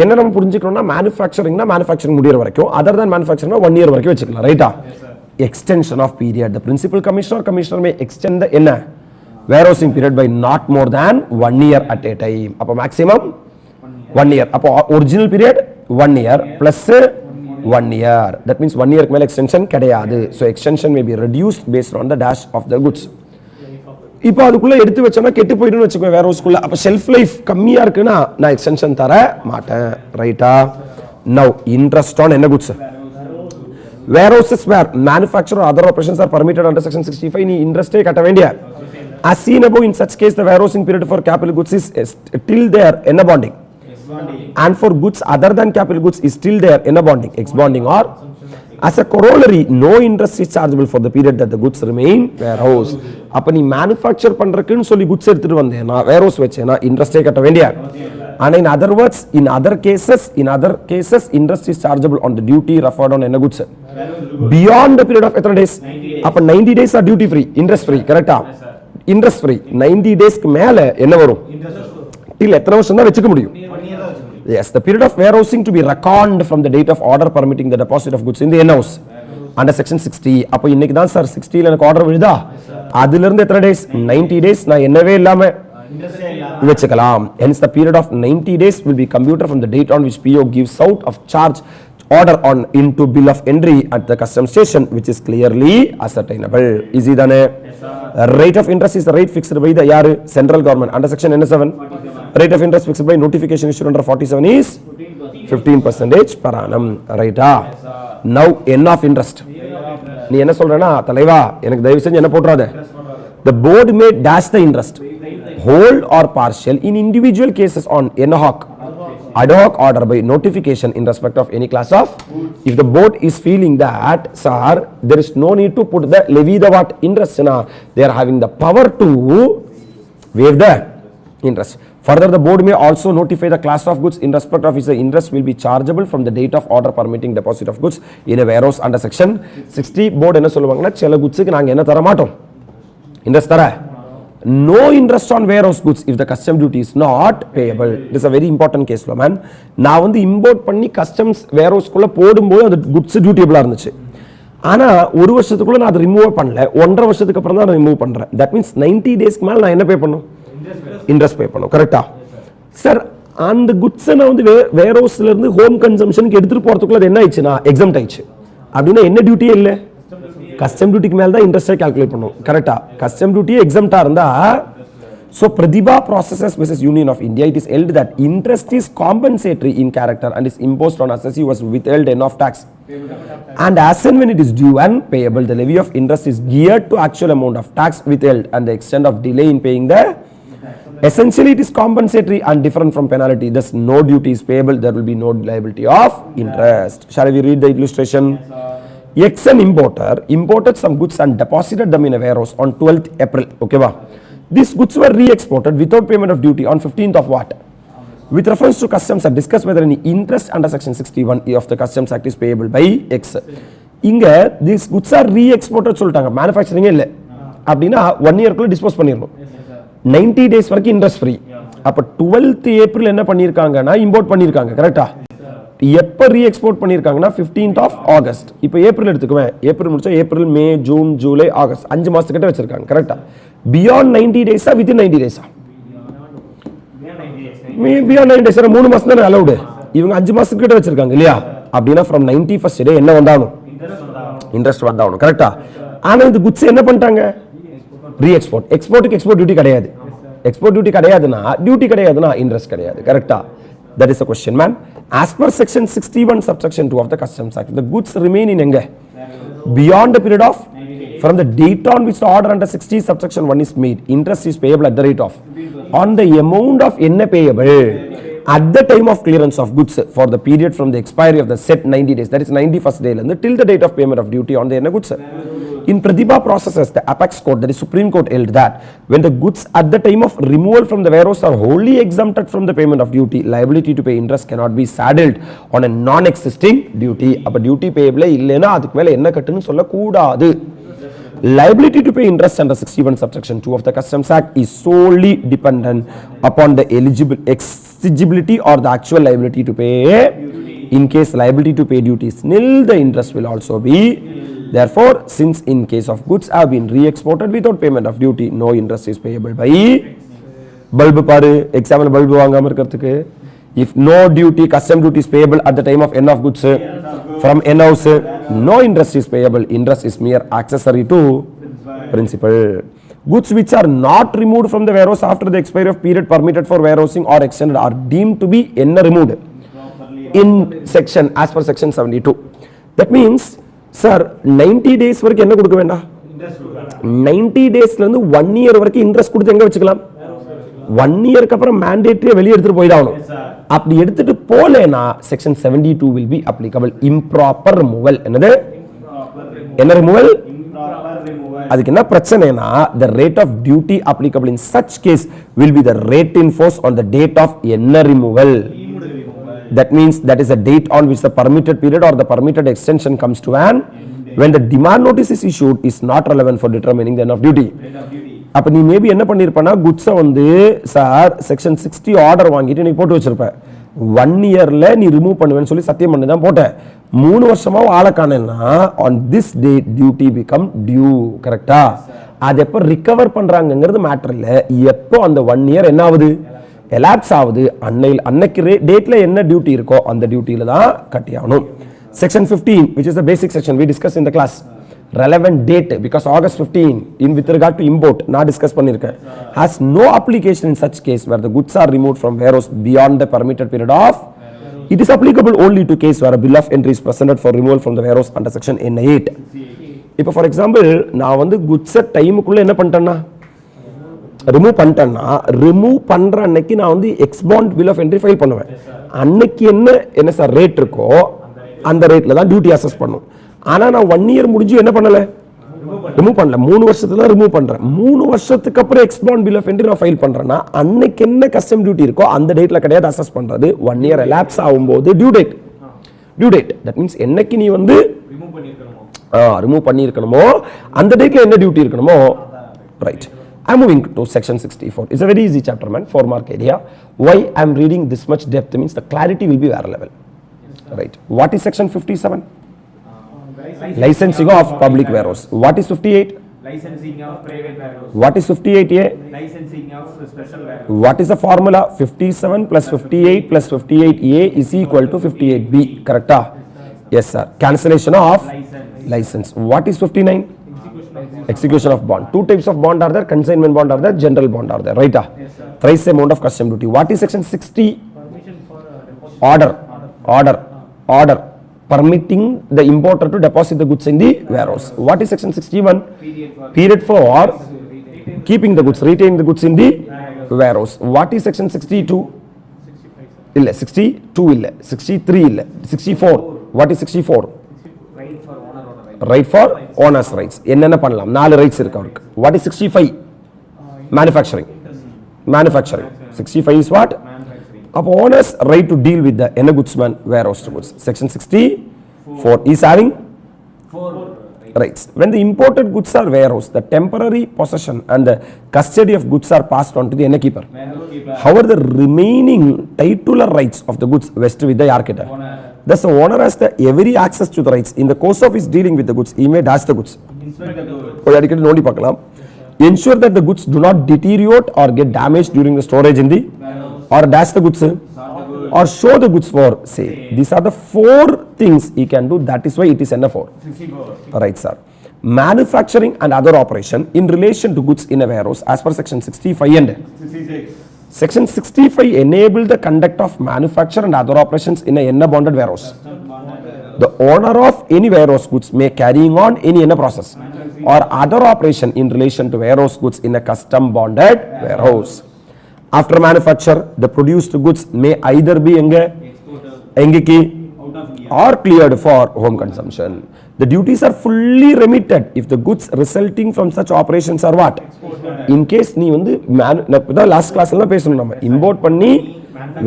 Speaker 1: என்ன நம்ம புரிஞ்சுக்கணும்னா மேனுஃபேக்சரிங்னா manufacturing முடியற வரைக்கும், அதர் than மேனுஃபேக்சரிங்னா 1 இயர் வரைக்கும் வச்சுக்கலாம், ரைட்டா? Extension of period. The principal commissioner may extend the என்ன warehousing period by not more than 1 year at a time. அப்போ maximum 1 year. அப்போ original period 1 year plus 1 year. That means 1 year மேல extension கிடையாது. So extension may be reduced based on the dash of the goods. இப்போ அதுக்குள்ள எடுத்து வச்சோம்னா கெட்டு போயிடும்னு வச்சுக்கோங்க வேர்ஹவுஸ்க்குள்ள. அப்ப ஷெல்ஃப் லைஃப் கம்மியா இருக்குன்னா நான் எக்ஸ்டென்ஷன் தர மாட்டேன், ரைட்டா? நவ் இன்ட்ரெஸ்ட் ஆன் என்ன goods? warehouses where manufacture or other operations are permitted under section 65 நீ இன்ட்ரெஸ்டே கட்ட வேண்டிய. As seen above, in such case the warehousing period for capital goods is till there என்ன bonding, and for goods other than capital goods is still there என்ன bonding, ex bonding, or as a corollary no interest is chargeable for the period that the goods remain warehouse. அப்ப நீ manufacture பண்றதுக்குன்னு சொல்லி goods எடுத்துட்டு வந்தேனா warehouse வச்சேனா இன்ட்ரெஸ்டே கட்ட வேண்டிய. And in other words, in other cases interest is chargeable on the duty referred on என்ன goods beyond the period of எத்தனை days? அப்ப 90 days are duty free, interest free, கரெக்ட்டா? interest free 90 daysக்கு மேல என்ன வரும்? till எத்தனை வருஷம் தான் வெச்சுக்க முடியும்? Yes, the period of warehousing to be reckoned from the date of order permitting the deposit of goods in the in-house under section 60. அப்ப இன்னைக்கு தான் சார் 60 ல எனக்கு ஆர்டர் விழுதா, அதுல இருந்து எத்தனை days? 90 days நான் என்னவே இல்லாம வெச்சுக்கலாம். Hence the period of 90 days will be computed from the date on which PO gives out of charge order on into bill of entry at the custom station, which is clearly ascertainable. Easy தானே? Rate of interest is the rate fixed by the யாரு? Central government under section N7. Rate of interest fixed by notification issued under 47 is 15% per annum, right? Now N of interest நீ என்ன சொல்றேன்னா தலைவா எனக்கு தயவு செஞ்சு என்ன போட்றாத, the board may dash the interest whole or partial in individual cases on ad hoc order by notification in respect of any class of. If the board is feeling that sir there is no need to put the levy the what interest, they are having the power to waive the interest. Further, the board may also notify the class of goods in respect of which the interest will be chargeable from the date of order permitting deposit of goods in a warehouse under section 60. board என்ன சொல்லுவாங்கன்னா சில goodsக்கு நாங்க என்ன தர மாட்டோம், interest தர no interest on warehouse goods if the custom duty is not payable. This is a very important case law, man. நான் வந்து இம்போர்ட் பண்ணி கஸ்டம்ஸ் வேர்ஹவுஸ்க்குள்ள போடும்போது அது குட்ஸ் டியூட்டிபிளா இருந்துச்சு. ஆனா ஒரு வருஷத்துக்குள்ள நான் அதை ரிமூவ் பண்ணல, 1.5 வருஷத்துக்கு அப்புறம் தான் நான் ரிமூவ் பண்றேன். தட் மீன்ஸ் 90 டேஸ்க்கு மேல நான் என்ன பே பண்ணும்? இன்ட்ரெஸ்ட் பே பண்ணும். கரெக்டா சார்? அந்த குட்ஸை நான் வந்து வேர்ஹவுஸ்ல இருந்து ஹோம் கன்சம்ஷனுக்கு எடுத்துட்டு போறதுக்குள்ள அது என்ன ஆயிடுச்சுன்னா எக்ஸம்ட் ஆயிடுச்சு. அப்படின்னா என்ன டியூட்டியே இல்லை, கஸ்டம் டியூட்டிக்கு மேல தான் இன்ட்ரெஸ்டை கால்குலேட் பண்ணும். கரெக்டா? கஸ்டம் டியூட்டி எக்ஸம்ட்டா இருந்தா so Pratibha processes versus Union of India, it is held that interest is compensatory in character and is imposed on assessee who has withheld n of tax, and as and when it is due and payable, the levy of interest is geared to actual amount of tax withheld and the extent of delay in paying the essentially it is compensatory and different from penalty, thus no duty is payable, there will be no liability of interest. Shall we read the illustration? X an importer imported some goods and deposited them in a warehouse on 12th April. Okay ba? These goods were re-exported without payment of duty on 15th of what? With reference to customs are discussed whether any interest under section 61 of the customs act is payable by X. இங்க these goods are re-exported சொல்லிட்டாங்க, manufacturing இல்ல அப்படின்னா 1 year குள்ள dispose பண்ணிரணும். 90 days வரைக்கும் interest free. அப்ப 12th April என்ன பண்ணிருக்காங்கன்னா இம்போர்ட் பண்ணிருக்காங்க. கரெக்ட்டா? எப்ப ரீஎக்ஸ்போர்ட் பண்ணிருக்காங்கன்னா 15th of August. இப்போ ஏப்ரல் எடுத்துக்குவேன், ஏப்ரல் முடிச்சா April, May, June, July, August 5 மாசத்துக்கிட்ட வச்சிருக்காங்க. கரெக்ட்டா? பியாண்ட் 90 டேஸா வித்தின் 90 டேஸா? பியாண்ட் 90 டேஸ் 3 மாசம் தானே அலௌடு. இவங்க 5 மாசத்துக்கிட்ட வச்சிருக்காங்க இல்லையா? அப்படின்னா ஃப்ரம் 91st டே என்ன வந்தாலும் இன்ட்ரெஸ்ட் வந்தாலும். கரெக்ட்டா? ஆனா இந்த குட்ஸ் என்ன பண்ணிட்டாங்க? ரீஎக்ஸ்போர்ட். எக்ஸ்போர்ட்டுக்கு எக்ஸ்போர்ட் டியூட்டி கிடையாது. எக்ஸ்போர்ட் டியூட்டி கிடையாதுன்னா இன்ட்ரெஸ்ட் கிடையாது. கரெக்ட்டா? That is the question, man. As per section 61 subsection 2 of the Customs Act, the goods remain in enga beyond the period of from the date on which the order under 60 subsection 1 is made. Interest is payable at the rate of on the amount of enna payable at the time of clearance of goods for the period from the expiry of the set 90 days, that is 91st day till the date of payment of duty on the enna goods. In Pratibha processes, the apex court, that is Supreme Court, held that when the goods at the time of removal from the warehouse are wholly exempted from the payment of duty, liability to pay interest cannot be saddled on a non-existing duty. அப்ப duty payable இல்லைன்னா அதுக்கு மேல என்ன கட்டுன்னு சொல்ல கூடாது. Liability to pay interest under 61 subsection 2 of the Customs Act is solely dependent upon the exigibility or the actual liability to pay. In case liability to pay duty is nil, the interest will also be. Therefore, since in case of goods have been re-exported without payment of duty, no interest is payable by bulb paru example bulb vaangama irukradhukku. If no duty, custom duty is payable at the time of end of goods from end house, no interest is payable. Interest is mere accessory to principal. Goods which are not removed from the warehouse after the expiry of period permitted for warehousing or extended are deemed to be removed in section as per section 72. That means sir 90 days வரைக்கும் என்ன கொடுக்க வேண்டாம்? 90 டேஸ்ல இருந்து 1 year வரைக்கும் interest கொடுத்து எங்க வச்சுக்கலாம்? 1 இயருக்கு அப்புறம் மேண்டேட்டரியா வெளியே எடுத்துட்டு போயிடாகணும். அப்படி எடுத்துட்டு போலேனா section 72 will be applicable. improper removal. என்னது? என்ன ரிமூவல்? அதுக்கு என்ன பிரச்சனைனா the rate of duty applicable in such case will be the rate in force on the date of என்ன removal. That means that is the date on which the permitted period or the permitted extension comes to an when the demand notice is issued is not relevant for determining the end of duty. அப்ப நீ maybe என்ன பண்ணிருப்பனா குட்ஸை வந்து sir section 60 order வாங்கிட்டு நீ போட்டு வச்சிருப்ப. 1 இயர்ல நீ remove பண்ணுவேன்னு சொல்லி சத்தியம் பண்ணி தான் போட்ட. 3 வருஷமா ஆளை காணேன்னா on this date duty become due. கரெக்டா? அது எப்ப ரிகவர் பண்றாங்கங்கிறது மேட்டர் இல்ல, எப்போ அந்த 1 இயர் என்ன ஆகுது? எலாப்ஸ் ஆகுது. அன்னைக்கு டேட்ல என்ன டியூட்டி இருக்கோ அந்த டியூட்டில தான் கட்டி ஆகணும். Section 15 which is the basic section we discussed in the class, relevant date because August 15 in with regard to import நான் டிஸ்கஸ் பண்ணிருக்கேன், has no application in such case where the goods are removed from warehouse beyond the permitted period of. It is applicable only to case where a bill of entry is presented for removal from the warehouse under section N8. இப்போ for example நான் வந்து குட்ஸை டைமுக்குள்ள என்ன பண்ணிட்டேன்னா remove பண்ணிட்டேன்னா remove பண்ற அன்னைக்கு நான் வந்து ex bond bill of entry file பண்ணுவேன். அன்னைக்கு என்ன சார் ரேட் இருக்கோ அந்த ரேட்ல தான் டியூட்டி அசஸ் பண்ணும். ஆனா நான் 1 இயர் முடிஞ்சு என்ன பண்ணல, ரிமூவ் பண்ணல. 3 வருஷத்துல ரிமூவ் பண்றேன். 3 வருஷத்துக்கு அப்புறம் எக்ஸ்பாண்ட் பில் ஆஃப் என்ட்ரி நான் ஃபைல் பண்றேன்னா அன்னைக்கு என்ன கஸ்டம் டியூட்டி இருக்கோ அந்த டேட்ல கிடையாது அசஸ் பண்றது. 1 இயர் எலாப்ஸ் ஆகும்போது டியூ டேட் தட் மீன்ஸ் என்னைக்கு நீ வந்து ரிமூவ் பண்ணியிருக்கணுமோ அந்த டேட்ல என்ன டியூட்டி இருக்கணுமோ right. I'm moving to section 64. It's a very easy chapter, man. 4 mark area. Why I'm reading this much depth means the clarity will be very level. Right. What is section 57? Licensing of public warehouse. What is 58?
Speaker 2: Licensing of private warehouse.
Speaker 1: What is 58A?
Speaker 2: Licensing of special warehouse.
Speaker 1: What is the formula? 57 plus 58 plus 58A is equal to 58B. Correct? Yes, sir. Cancellation of license. What is 59? Execution of bond. Two types of bond are there. Consignment bond are there. General bond are there. Right?
Speaker 2: Yes, sir.
Speaker 1: Thrice the amount of custom duty. What is section 60?
Speaker 2: Permission for deposit.
Speaker 1: Order. Permitting the importer to deposit the goods in the warehouse. What is section 61? Period for keeping the goods, retaining the goods in the warehouse. What is section 62? 62 illa, 63 illa, 64. What is 64?
Speaker 2: Right for owner or right.
Speaker 1: Right for owner's rights. என்னென்ன பண்ணலாம்? 4 rights இருக்கு அவருக்கு. What is 65? Manufacturing. 65 is what?
Speaker 2: Manufacturing.
Speaker 1: Upon owner's right to deal with the என்ன goodsman warehouse to goods. Section 64 is having
Speaker 2: 4
Speaker 1: rights. When the imported goods are warehouse, the temporary possession and the custody of goods are passed on to the keeper.
Speaker 2: warehouse keeper.
Speaker 1: However, the remaining titular rights of the goods vest with the architect.
Speaker 2: Owner.
Speaker 1: Thus, the owner has the every access to the rights. In the course of his dealing with the goods, he may dash the goods.
Speaker 2: Inspect the goods.
Speaker 1: போய் அடிக்கடி நோண்டி பார்க்கலாம். Ensure that the goods do not deteriorate or get damaged during the storage in the
Speaker 2: Warehouse.
Speaker 1: or dash the goods
Speaker 2: Sort the goods.
Speaker 1: or show the goods for sale. These are the 4 things he can do. That is why it is NF4.
Speaker 2: 64.
Speaker 1: Right, sir. Manufacturing and other operation in relation to goods in a warehouse as per section 65 and
Speaker 2: 66.
Speaker 1: section 65 enable the conduct of manufacture and other operations in a bonded warehouse. The owner of any warehouse goods may carrying on any process or other operation in relation to warehouse goods in a custom bonded warehouse. After manufacture, the produced goods may either be
Speaker 2: Exported
Speaker 1: engeki
Speaker 2: out of India.
Speaker 1: or cleared for home consumption. The duties are fully remitted if the goods resulting from such operations are what? In case நீ வந்து last கிளாஸ்ல பேசணும் நம்ம import பண்ணி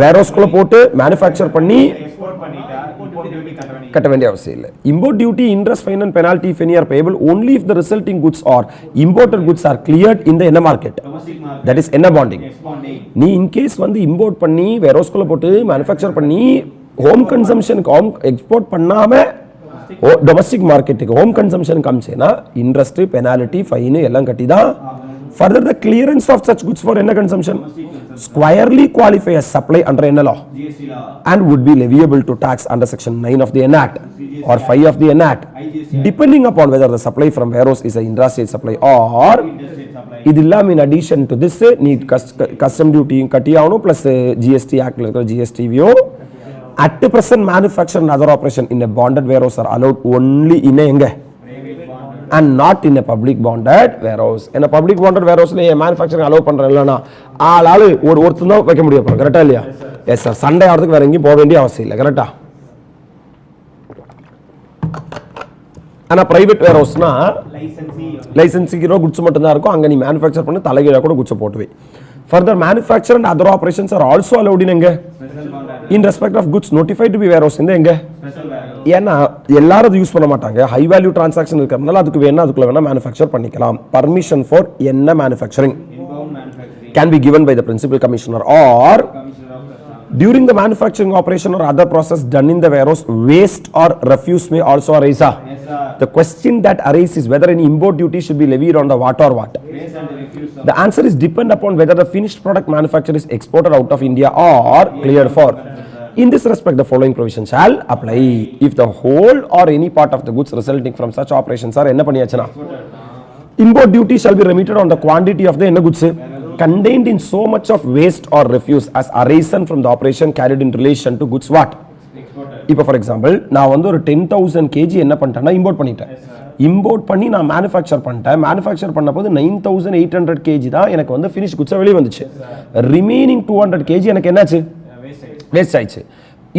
Speaker 1: வேர்ஹவுஸ்க்குள்ள போட்டு manufacture பண்ணி
Speaker 2: Export பண்ணிட்டா import duty
Speaker 1: கட்ட வேண்டிய அவசியம் இல்லை. Import duty, interest, fine and penalty if any are payable only if the resulting goods or imported goods are cleared in the market.
Speaker 2: Domestic market.
Speaker 1: That is bonding.
Speaker 2: Expanding.
Speaker 1: நீ in case வந்து import பண்ணி வேர்ஹவுஸ்க்குள்ள போட்டு manufacture பண்ணி home கன்சம்ஷனுக்கு home export பண்ணாம domestic மார்க்கெட்டுக்கு home கன்சம்ஷனுக்கு காமிச்சேன்னா இன்ட்ரெஸ்ட் பெனாலிட்டி ஃபைனு எல்லாம் கட்டி தான் further the clearance of such goods for என்ன consumption squarely qualify as supply under என்ன law
Speaker 2: GST law.
Speaker 1: and would be leviable to tax under section 9 of the Act or 5 of the Act depending upon whether the supply from warehouse is an intrastate supply or
Speaker 2: Interstate supply.
Speaker 1: இது இல்லாம in addition to this நீ custom duty கட்டி ஆகணும் plus GST Actல இருக்கிற GSTVO at present manufacture and other operation in a bonded warehouse are allowed only in a எங்க
Speaker 2: Private bonded.
Speaker 1: and not in a public bonded warehouse. In a public bonded warehouse manufacturing allow பண்றேன் இல்லனா ஆளாளு ஒருத்தன் தான் வைக்க முடியும் கரெக்ட்டா இல்லையா? Yes sir Sunday ஆறதுக்கு வேற எங்கேயும் போக வேண்டிய அவசியம் இல்லை கரெக்ட்டா? ஆனா பிரைவேட் வேர்ஹவுஸ்னா லைசென்சிங் குட்ஸ் மட்டும் தான் இருக்கும். அங்க நீ மேனுஃபேக்சர் பண்ணி தலைகீழா கூட goods போட்டுவே. Further manufacture and other operations are also allowed in எங்க
Speaker 2: Special bonded.
Speaker 1: in respect of goods notified to be warehouse இந்த எங்க
Speaker 2: Special warehouse.
Speaker 1: ஏன்னா எல்லாரும் அது யூஸ் பண்ண மாட்டாங்க. ஹை வேல்யூ டிரான்சாக்ஷன் இருக்கிறதுனால அதுக்கு வேணா அதுக்குள்ள வேணா மேனுஃபேக்சர் பண்ணிக்கலாம். பர்மிஷன் ஃபார் என்ன manufacturing
Speaker 2: Inbound manufacturing.
Speaker 1: can be given by the principal commissioner or
Speaker 2: Commissioner of Customs.
Speaker 1: during the manufacturing operation or other process done in the warehouse waste or refuse may also arise.
Speaker 2: Yes, sir.
Speaker 1: The question that arises whether any import duty should be levied on the what or what.
Speaker 2: Waste and refuse of
Speaker 1: The answer is depend upon whether the finished product manufactured is exported out of India or cleared for. In this respect, the following provision shall apply. If the whole or any part of the goods resulting from such operations are என்ன பண்ணியாச்சுனா import duty shall be remitted on the quantity of the என்ன goods contained in so much of waste or refuse as arisen from the operation carried in relation to goods what.
Speaker 2: exported.
Speaker 1: இப்போ for example நான் வந்து ஒரு 10,000 kg என்ன பண்ணிட்டேன்னா import பண்ணிட்டேன். Import பண்ணி நான் மேனுஃபேக்சர் பண்ணிட்டேன். மேனுஃபேக்சர் பண்ண போது 9,800 kg தான் எனக்கு வந்து ஃபினிஷ் குட்ஸா வெளியே வந்துச்சு. ரிமைனிங் 200 kg எனக்கு என்னாச்சு
Speaker 2: Waste side.
Speaker 1: வேஸ்ட் ஆயிடுச்சு.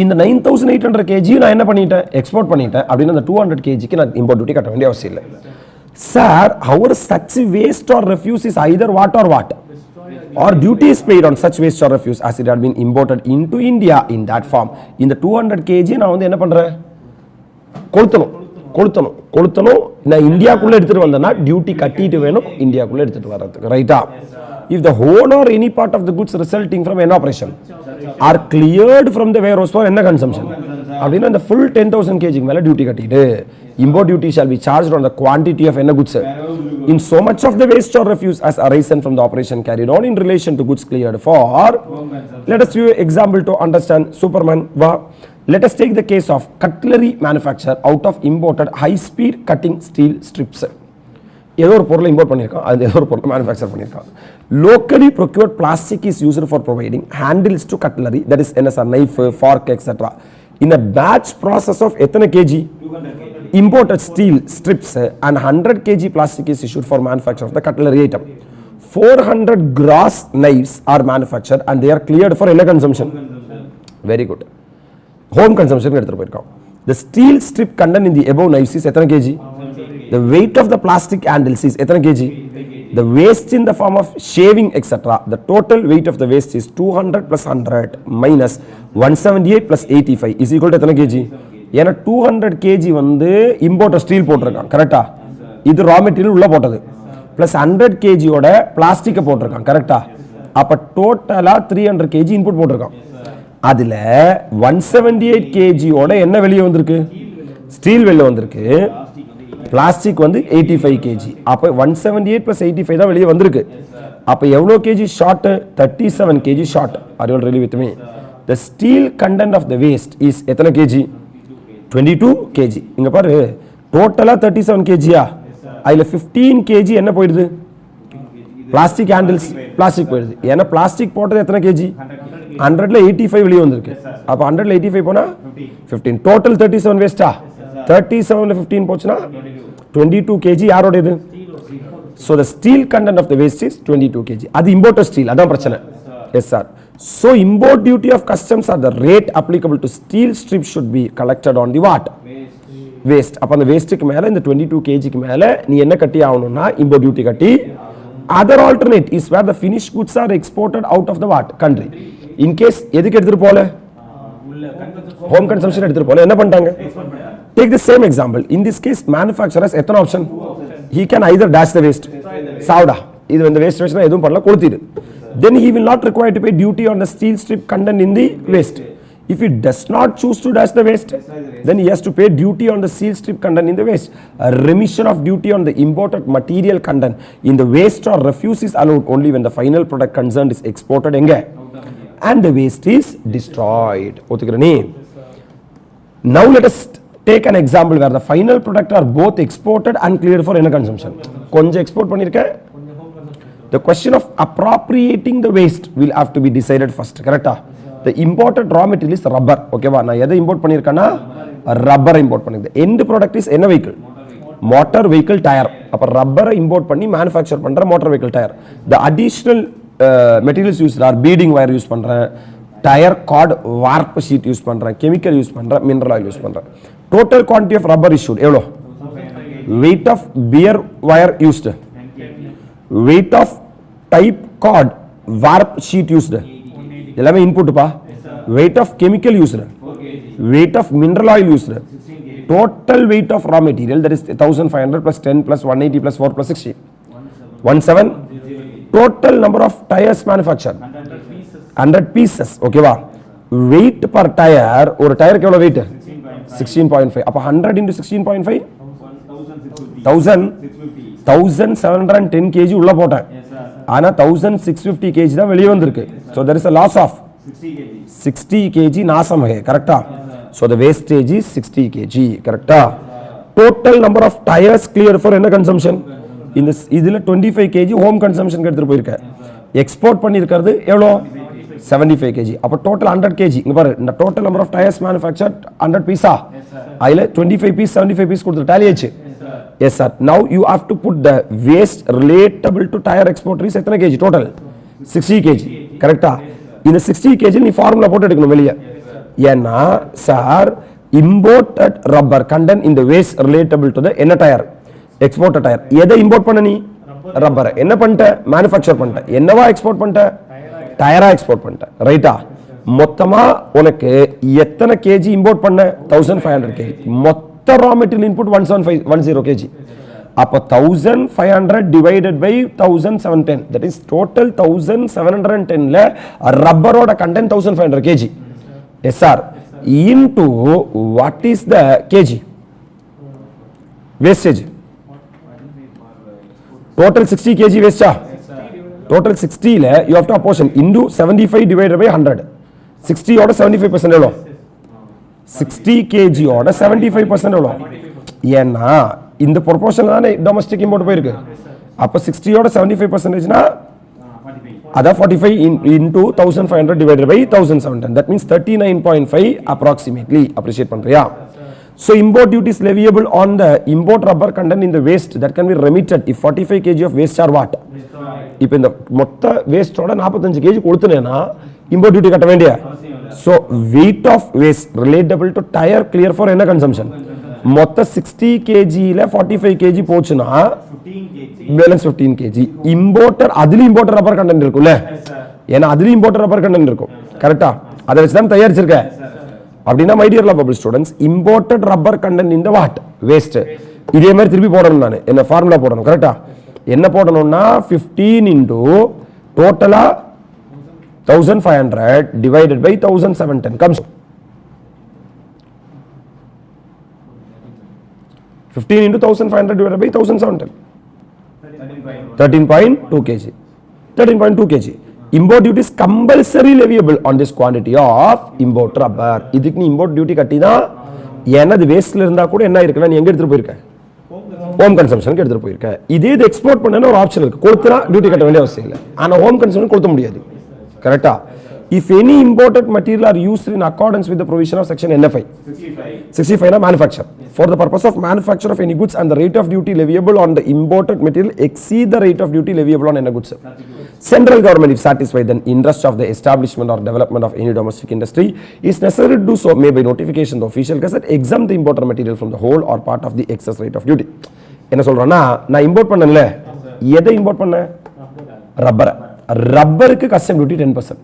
Speaker 1: இந்த 9,800 kg நான் என்ன பண்ணிட்டேன் எக்ஸ்போர்ட் பண்ணிட்டேன் அப்படின்னு அந்த 200 kgக்கு நான் இம்போர்ட் டியூட்டி கட்ட வேண்டிய அவசியம் இல்லை. Sir our such waste or refuse is either what or duty is paid on such waste or refuse as it had been imported into India in that form. இந்த 200 kg நான் வந்து என்ன பண்றேன் கொளுத்தணும். கொளுத்தணும் நான் இந்தியாக்குள்ளே எடுத்துகிட்டு வந்தேன்னா டியூட்டி கட்டிட்டு வேணும் இந்தியாக்குள்ளே எடுத்துகிட்டு வர்றதுக்கு ரைட்டா. If the whole or any part of the goods resulting from an operation are cleared from the warehouse for என்ன consumption அப்படின்னா இந்த full 10,000 kg மேலே டியூட்டி கட்டிட்டு import duty shall be charged on the quantity of என்ன goods in so much of the waste or refuse as arisen from the operation carried on in relation to goods cleared for. Let us view example to understand Superman. Let us take the case of cutlery manufacture out of imported high speed cutting steel strips. ஏதோ ஒரு பொருளை import பண்ணியிருக்கான், அது ஏதோ ஒரு பொருளை manufacture பண்ணியிருக்கான். Locally procured plastic is used for providing handles to cutlery, that is knife, fork, etc. In a batch process of எத்தனை kg imported steel strips and 100 kg plastic is issued for manufacture of the cutlery item. 400 gross knives are manufactured and they are cleared for என்ன consumption? Very good. Home consumption எடுத்துட்டு போயிருக்கான். The steel strip content in the above knives is எத்தனை kg? The weight of the plastic handles is எத்தனை kg? The waste in the form of shaving etc. The total weight of the waste is 200 plus 100 minus 178 plus 85 is equal to எத்தனை kg? ஏன்னா 200 kg வந்து import steel போட்டிருக்கான் கரெக்டா, இது raw material உள்ள போட்டது plus 100 kg ஓட பிளாஸ்டிக்கை போட்டிருக்கான் கரெக்டா, அப்ப டோட்டலா 300 kg இன்புட் போட்டிருக்கான். அதுல 178 kg ஓட என்ன வெளியே வந்திருக்கு? ஸ்டீல் வெளியே வந்திருக்கு. பிளாஸ்டிக் வந்து 85 kg. அப்ப 178 plus 85 தான் வெளியே வந்திருக்கு. அப்ப எவ்வளவு kg short? 37 kg short. Are you all really with me? The steel content of the waste is எத்தனை kg? 22 kg. இங்க பாரு டோட்டலா 37 kg யா, அதுல 15 kg என்ன போயிடுது? பிளாஸ்டிக் ஹேண்டில்ஸ் பிளாஸ்டிக் போயிடுது. ஏன்னா பிளாஸ்டிக் போட்டது எத்தனை kg? 100ல 85 வெளியே வந்திருக்கு. அப்ப 100ல 85 போனா 15. டோட்டல் 37 வேஸ்டா? 37ல 15 போச்சுனா 22 kg யாரோட இது? So the steel content of the waste is 22 kg. அது imported steel, அதான் பிரச்சனை. Yes sir. So import duty of customs are the rate applicable to steel strips should be collected on the what? Waste. அப்ப அந்த wasteக்கு மேல இந்த 22 kgக்கு மேல நீ என்ன கட்டி ஆகணும்னா import duty கட்டி. Other alternate is where the finished goods are exported out of the what? Country. In case எதுக்கு எடுத்துட்டு போல? Home consumption எடுத்துட்டு போல என்ன பண்ணிட்டாங்க? Take the same example. In this case, manufacturers எத்தனை option? He can either dash the waste. Sauda. இது வந்து waste waste எதுவும் பண்ணல கொளுத்திடு. Then he will not require to pay duty on the steel strip content in the waste. If he does not choose to dash the waste, then he has to pay duty on the steel strip content in the waste. A remission of duty on the imported material content in the waste or refuse is allowed only when the final product concerned is exported எங்க? And the waste is destroyed. ஒத்துக்கிறனே? Now let us take an example where the final product are both exported and cleared for என்ன consumption. கொஞ்சம் export பண்ணிருக்க. The question of appropriating the waste will have to be decided first. Correct? The imported raw material is rubber. Okay வா, நான் எதை import பண்ணிருக்கேன்னா ரப்பரை import பண்ணிருக்கேன். End product is என்ன vehicle? Motor vehicle tire. அப்ப ரப்பரை import பண்ணி manufacture பண்ற motor vehicle tire. The additional materials used are beading wire use பண்றேன், tyre cord warp sheet use பண்றேன், கெமிக்கல் யூஸ் பண்றேன், மினரல் ஆயில் யூஸ் பண்றேன். Total quantity of rubber issued எவ்வளோ? Weight of bead wire used, weight of tyre cord warp sheet used, எல்லாமே இன்புட்பா. Weight of chemical used, weight of mineral oil used, total weight of raw material that is 1500 plus 10 plus 180 plus 4 plus 60 17. Total number of tires manufactured 100 pieces. Okay வா, weight per tire ஒரு டயருக்கு எவ்வளவு weight? 16.5. அப்ப 100 into 16.5 1710 kg உள்ள போட்டேன். ஆனா 1650 kg தான் வெளியே வந்திருக்கு. So there is a loss of 60 kg நாசம் है. கரெக்ட்டா? So the wastage is 60 kg. கரெக்ட்டா? Total number of tires cleared for என்ன consumption? இந்த இதுல 25 kg home consumption எடுத்துட்டு போயிருக்க. எக்ஸ்போர்ட் பண்ணிருக்கிறது எவ்வளோ? 75 kg. அப்ப டோட்டல் 100 kg. இங்க பாரு, இந்த total number of tyres manufactured 100 பீஸா, அதுல 25 பீஸ் 75 பீஸ் கொடுத்து டாலி ஆச்சு. Yes sir. Now you have to put the waste relatable to tyre exporters எத்தனை kg டோட்டல்? 60 kg. கரெக்ட்டா? இந்த 60 kg நீ ஃபார்முலா போட்டு எடுக்கணும் வெளியே. ஏன்னா சார் இம்போர்ட்டட் ரப்பர் கண்டென்ட் இந்த வேஸ்ட் ரிலேட்டபிள் டு த என்ன டயர்? Exported tyre. எதை இம்போர்ட் பண்ண நீ? ரப்பரை. என்ன பண்ணிட்ட? மேனுஃபேக்சர் பண்ணிட்ட. என்னவா எக்ஸ்போர்ட் பண்ணிட்ட? டயரா எக்ஸ்போர்ட் பண்ணிட்ட. ரைட்டா? மொத்தமா உனக்கு எத்தனை கேஜி இம்போர்ட் பண்ண? 1500 kg. மொத்த மொத்த raw material input 1710 kg. அப்போ 1500 divided by 1710, that is total 1710ல ரப்பரோட content 1500 kg. Yes sir. Into what is the kg? Wastage. Total 60 kg waste. Total 60 ல you have to apportion into 75 divided by 100. 60 ஓட 75% எவ்வளோ? 60 kg ஓட 75% எவ்வளோ? ஏன்னா இந்த proportion தானே domestic import போயிருக்கு. அப்போ 60 ஓட 75%னா அதான் 45 into 1500 divided by 1710. That means 39.5 approximately. Appreciate பண்றியா? So import duty is leviable on the import rubber content in the waste that can be remitted if 45 kg of waste are what? இப்போ இந்த மொத்த வேஸ்டோட 45 kg கொடுத்தனேனா import duty கட்ட வேண்டிய. So weight of waste relatable to tire clear for என்ன consumption? மொத்த 60 kg ல 45 kg போச்சுனா
Speaker 2: 15 kg
Speaker 1: balance 15 kg. Importer அதுல இம்போர்ட்டர் ரப்பர் கண்டென்ட் இருக்கும்ல, ஏன்னா அதுல இம்போர்ட்டர் ரப்பர் கண்டென்ட் இருக்கும் கரெக்டா, அதை வச்சு தான் தயாரிச்சிருக்க. அப்படின்னா my dear lovable students, imported rubber content இந்த வாட் வேஸ்ட். இதே மாதிரி திருப்பி போடணும், நான் என்ன ஃபார்முலா போடணும் கரெக்டா. என்ன போடணும்னா 15 into டோட்டலா 1500 divided by 1710 comes 15 into 1500 divided by 1710 13.2 kg. 13.2 kg. Import duty is compulsory leviable on this quantity of import rubber. இதுக்கு நீ import duty கட்டினா என்னது வேஸ்ட்ல இருந்தா கூட என்ன இருக்குன்னா நீ எங்க எடுத்துட்டு போயிருக்க, ஹோம் கன்சம்ஷனுக்கு எடுத்துட்டு போயிருக்க. இதே இது எக்ஸ்போர்ட் பண்ணனா ஒரு ஆப்ஷன் இருக்கு, கொடுத்தா டியூட்டி கட்ட வேண்டிய அவசியம் இல்லை. ஆனா ஹோம் கன்சம்ஷன் கொடுக்க முடியாது கரெக்டா. If any imported material are used in accordance with the provision of section NFI 65 na manufacture for the purpose of manufacture of any goods and the rate of duty leviable on the imported material exceed the rate of duty leviable on any goods, central government if satisfied then interest of the establishment or development of any domestic industry is necessary to do so may by notification the official gazette exempt the imported material from the whole or part of the excess rate of duty. என்ன சொல்றேன்னா, நான் import பண்ணல, எதை import பண்ண? ரப்பரை. ரப்பருக்கு custom duty 10%.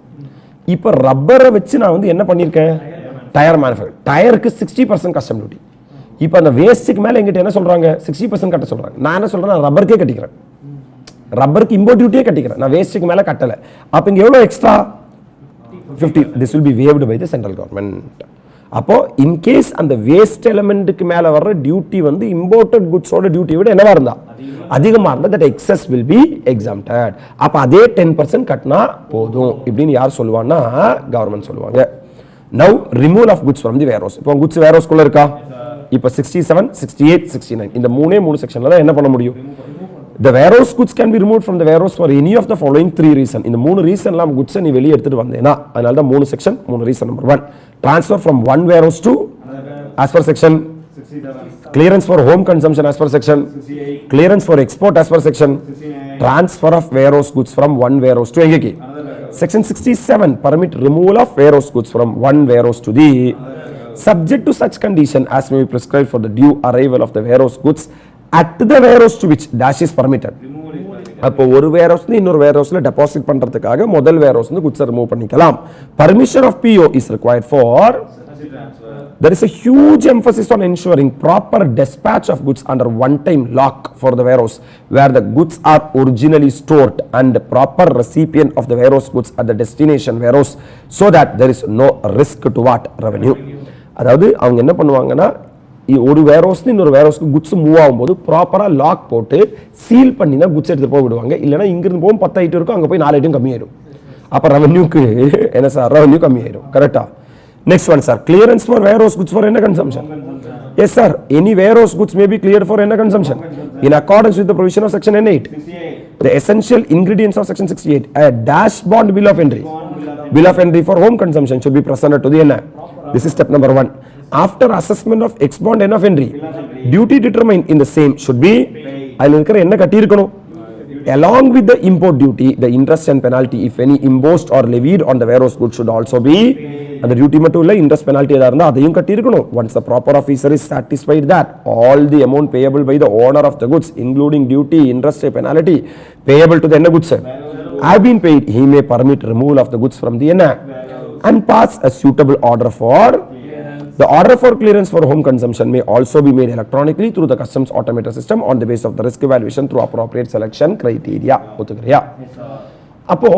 Speaker 1: இப்போ ரப்பரை வச்சு நான் வந்து என்ன பண்ணியிருக்கேன், டயர் மேனுஃபேக்சர், டயருக்கு 60% கஸ்டம் டியூட்டி. இப்போ அந்த வேஸ்ட்டுக்கு மேலே எங்கிட்ட என்ன சொல்கிறாங்க, 60% கட்ட சொல்கிறாங்க. நான் என்ன சொல்கிறேன், நான் ரப்பருக்கே கட்டிக்கிறேன், ரப்பருக்கு இம்போர்ட் டியூட்டியே கட்டிக்கிறேன், நான் வேஸ்ட்டுக்கு மேலே கட்டலை. அப்போ இங்கே எவ்வளோ extra 50, this will be waived by the central government. அப்போ இன்கேஸ் அந்த வேஸ்ட் எலிமெண்ட்டுக்கு மேலே வர்ற டியூட்டி வந்து இம்போர்ட்டட் குட்ஸோட டியூட்டியை விட என்னவா இருந்தா அதிகமாக இருந்தால் that excess will be exempted. அப்போ அதே 10% கட்டினா போதும் இப்படின்னு யார் சொல்லுவான்னா கவர்மெண்ட் சொல்லுவாங்க. Now removal of goods from the warehouse. இப்போ குட்ஸ் வேர் ஹவுஸ்க்குள்ள இருக்கா, இப்போ 67, 68, 69 இந்த மூணு செக்ஷன்ல தான் என்ன பண்ண முடியும். The warehouse goods can be removed from the warehouse for any of the following 3 reasons. இந்த 3 ரீசன்லாம் goods நீ வெளியே எடுத்துட்டு வந்தேனா அதனால தான் 3 section 3 reason. Number 1 transfer from one warehouse to as per section 67, clearance for home consumption as per section 68, clearance for export as per section 69, transfer of warehouse goods from one warehouse to engeki section 67 permit removal of warehouse goods from one warehouse to the subject to such condition as may be prescribed for the due arrival of the warehouse goods at the warehouse to which dash is permitted. அப்போ ஒரு வேர் ஹவுஸ்ல இன்னொரு வேர் ஹவுஸ்ல deposit பண்றதுக்காக முதல் வேர் house வந்து goods remove பண்ணிக்கலாம். Permission of PO is required for there is a huge emphasis on ensuring proper dispatch of goods under one time lock for the warehouse where the goods are originally stored and proper recipient of the warehouse goods at the destination warehouse so that there is no risk to what revenue. அதாவது அவங்க என்ன பண்ணுவாங்கன்னா ஒரு வேர் house இன்னொரு வேர் ஹவுஸ்க்கு goods move ஆகும்போது ப்ராப்பராக lock போட்டு seal பண்ணி தான் குட்ஸ் எடுத்து போய் விடுவாங்க. இல்லைனா இங்கிருந்து போகும் 10 ஐட்டம் இருக்கும், அங்கே போய் 4 ஐட்டம் கம்மியாயிடும். அப்போ ரெவன்யூக்கு என்ன சார், ரெவன்யூ கம்மியாயிடும் கரெக்டா. Next one sir, clearance for warehouse goods for என்ன consumption. Yes sir, any warehouse goods may be clear for என்ன consumption in accordance with the provision of section N8. The essential ingredients of section 68 a dash bond bill of entry. Bill of entry for home consumption should be presented to the NI. This is step number 1. After assessment of ex bond N of entry, duty determined in the same should be அதில் இருக்கிற என்ன கட்டி இருக்கணும். Along with the import duty, the interest and penalty if any imposed or levied on the warehouse goods should also be அந்த duty மட்டும் இல்லை, interest penalty ஏதாவது இருந்தால் அதையும் கட்டி இருக்கணும். Once the proper officer is satisfied that all the amount payable by the owner of the goods including duty, interest, penalty payable to the end goods have been paid, he may permit removal of the goods from the NA and pass a suitable order for The order for clearance for home consumption may also be made electronically through the customs automated system on the basis of the risk evaluation through appropriate selection criteria. ஒத்துக்கறியா? அப்போ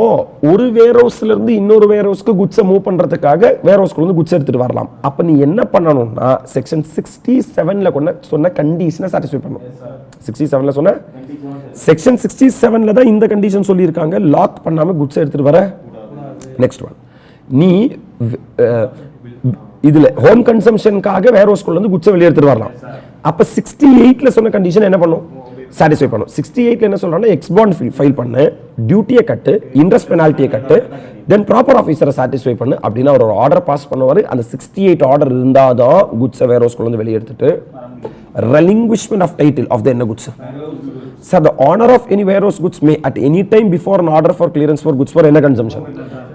Speaker 1: ஒரு வேர் ஹவுஸ்ல இருந்து இன்னொரு வேர் ஹவுஸ்க்கு குட்ஸை move பண்றதுக்காக வேர் ஹவுஸ்க்குள்ள இருந்து goods எடுத்துட்டு வரலாம். அப்ப நீ என்ன பண்ணணும்னா செக்ஷன் 67ல சொன்ன கண்டிஷனை சாட்டிஸ்ஃபை பண்ணணும். 67ல சொன்ன செக்ஷன் 67ல தான் இந்த கண்டிஷன் சொல்லியிருக்காங்க. லாக் பண்ணாம குட்ஸ் எடுத்துட்டு வர. நெக்ஸ்ட் ஒன், நீ இதுல ஹோம் கன்சம்ஷனுக்காக வேர் ஹவுஸ்க்குள்ள இருந்து குட்ஸை வெளியே எடுத்துட்டு வரலாம். அப்ப 68ல சொன்ன கண்டிஷன் என்ன பண்ணும்? சாட்டிஸ்ஃபை பண்ணும். 68ல என்ன சொல்றாங்கன்னா எக்ஸ்பாண்ட் ஃபைல் பண்ணு, டியூட்டியை கட்டு, இன்ட்ரெஸ்ட் பெனால்ட்டியை கட்டு, தென் ப்ராப்பர் ஆஃபீஸரை சாட்டிஸ்ஃபை பண்ணு அப்படின்னு அவர் ஒரு ஆர்டர் பாஸ் பண்ணுவார். அந்த 68 ஆர்டர் இருந்தாதான் குட்ஸை வேர் ஹவுஸ்க்குள்ள இருந்து வெளியே எடுத்துட்டு relinquishment of title of the என்ன goods. Sir, the owner of any warehouse goods may at any time before an order for clearance for goods for any consumption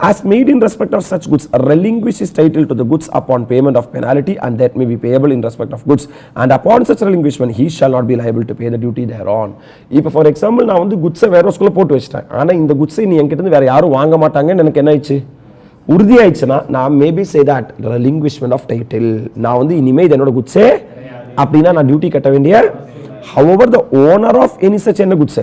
Speaker 1: as made in respect of such goods relinquish his title to the goods upon payment of penalty and that may be payable in respect of goods and upon such relinquishment he shall not be liable to pay the duty thereon. இப்போ for example நான் வந்து குட்ஸை வேர் ஹவுஸ்க்குள்ள போட்டு வச்சிட்டேன். ஆனா இந்த குட்ஸை நீ என்கிட்ட இருந்து வேற யாரும் வாங்க மாட்டாங்கன்னு எனக்கு என்ன ஆயிடுச்சு? உறுதி ஆயிடுச்சுன்னா நான் maybe say that relinquishment of title. நான் வந்து இனிமே இது என்னோட குட்ஸே அப்படின்னா நான் டியூட்டி கட்ட வேண்டிய. However, the owner of any such என்ன goods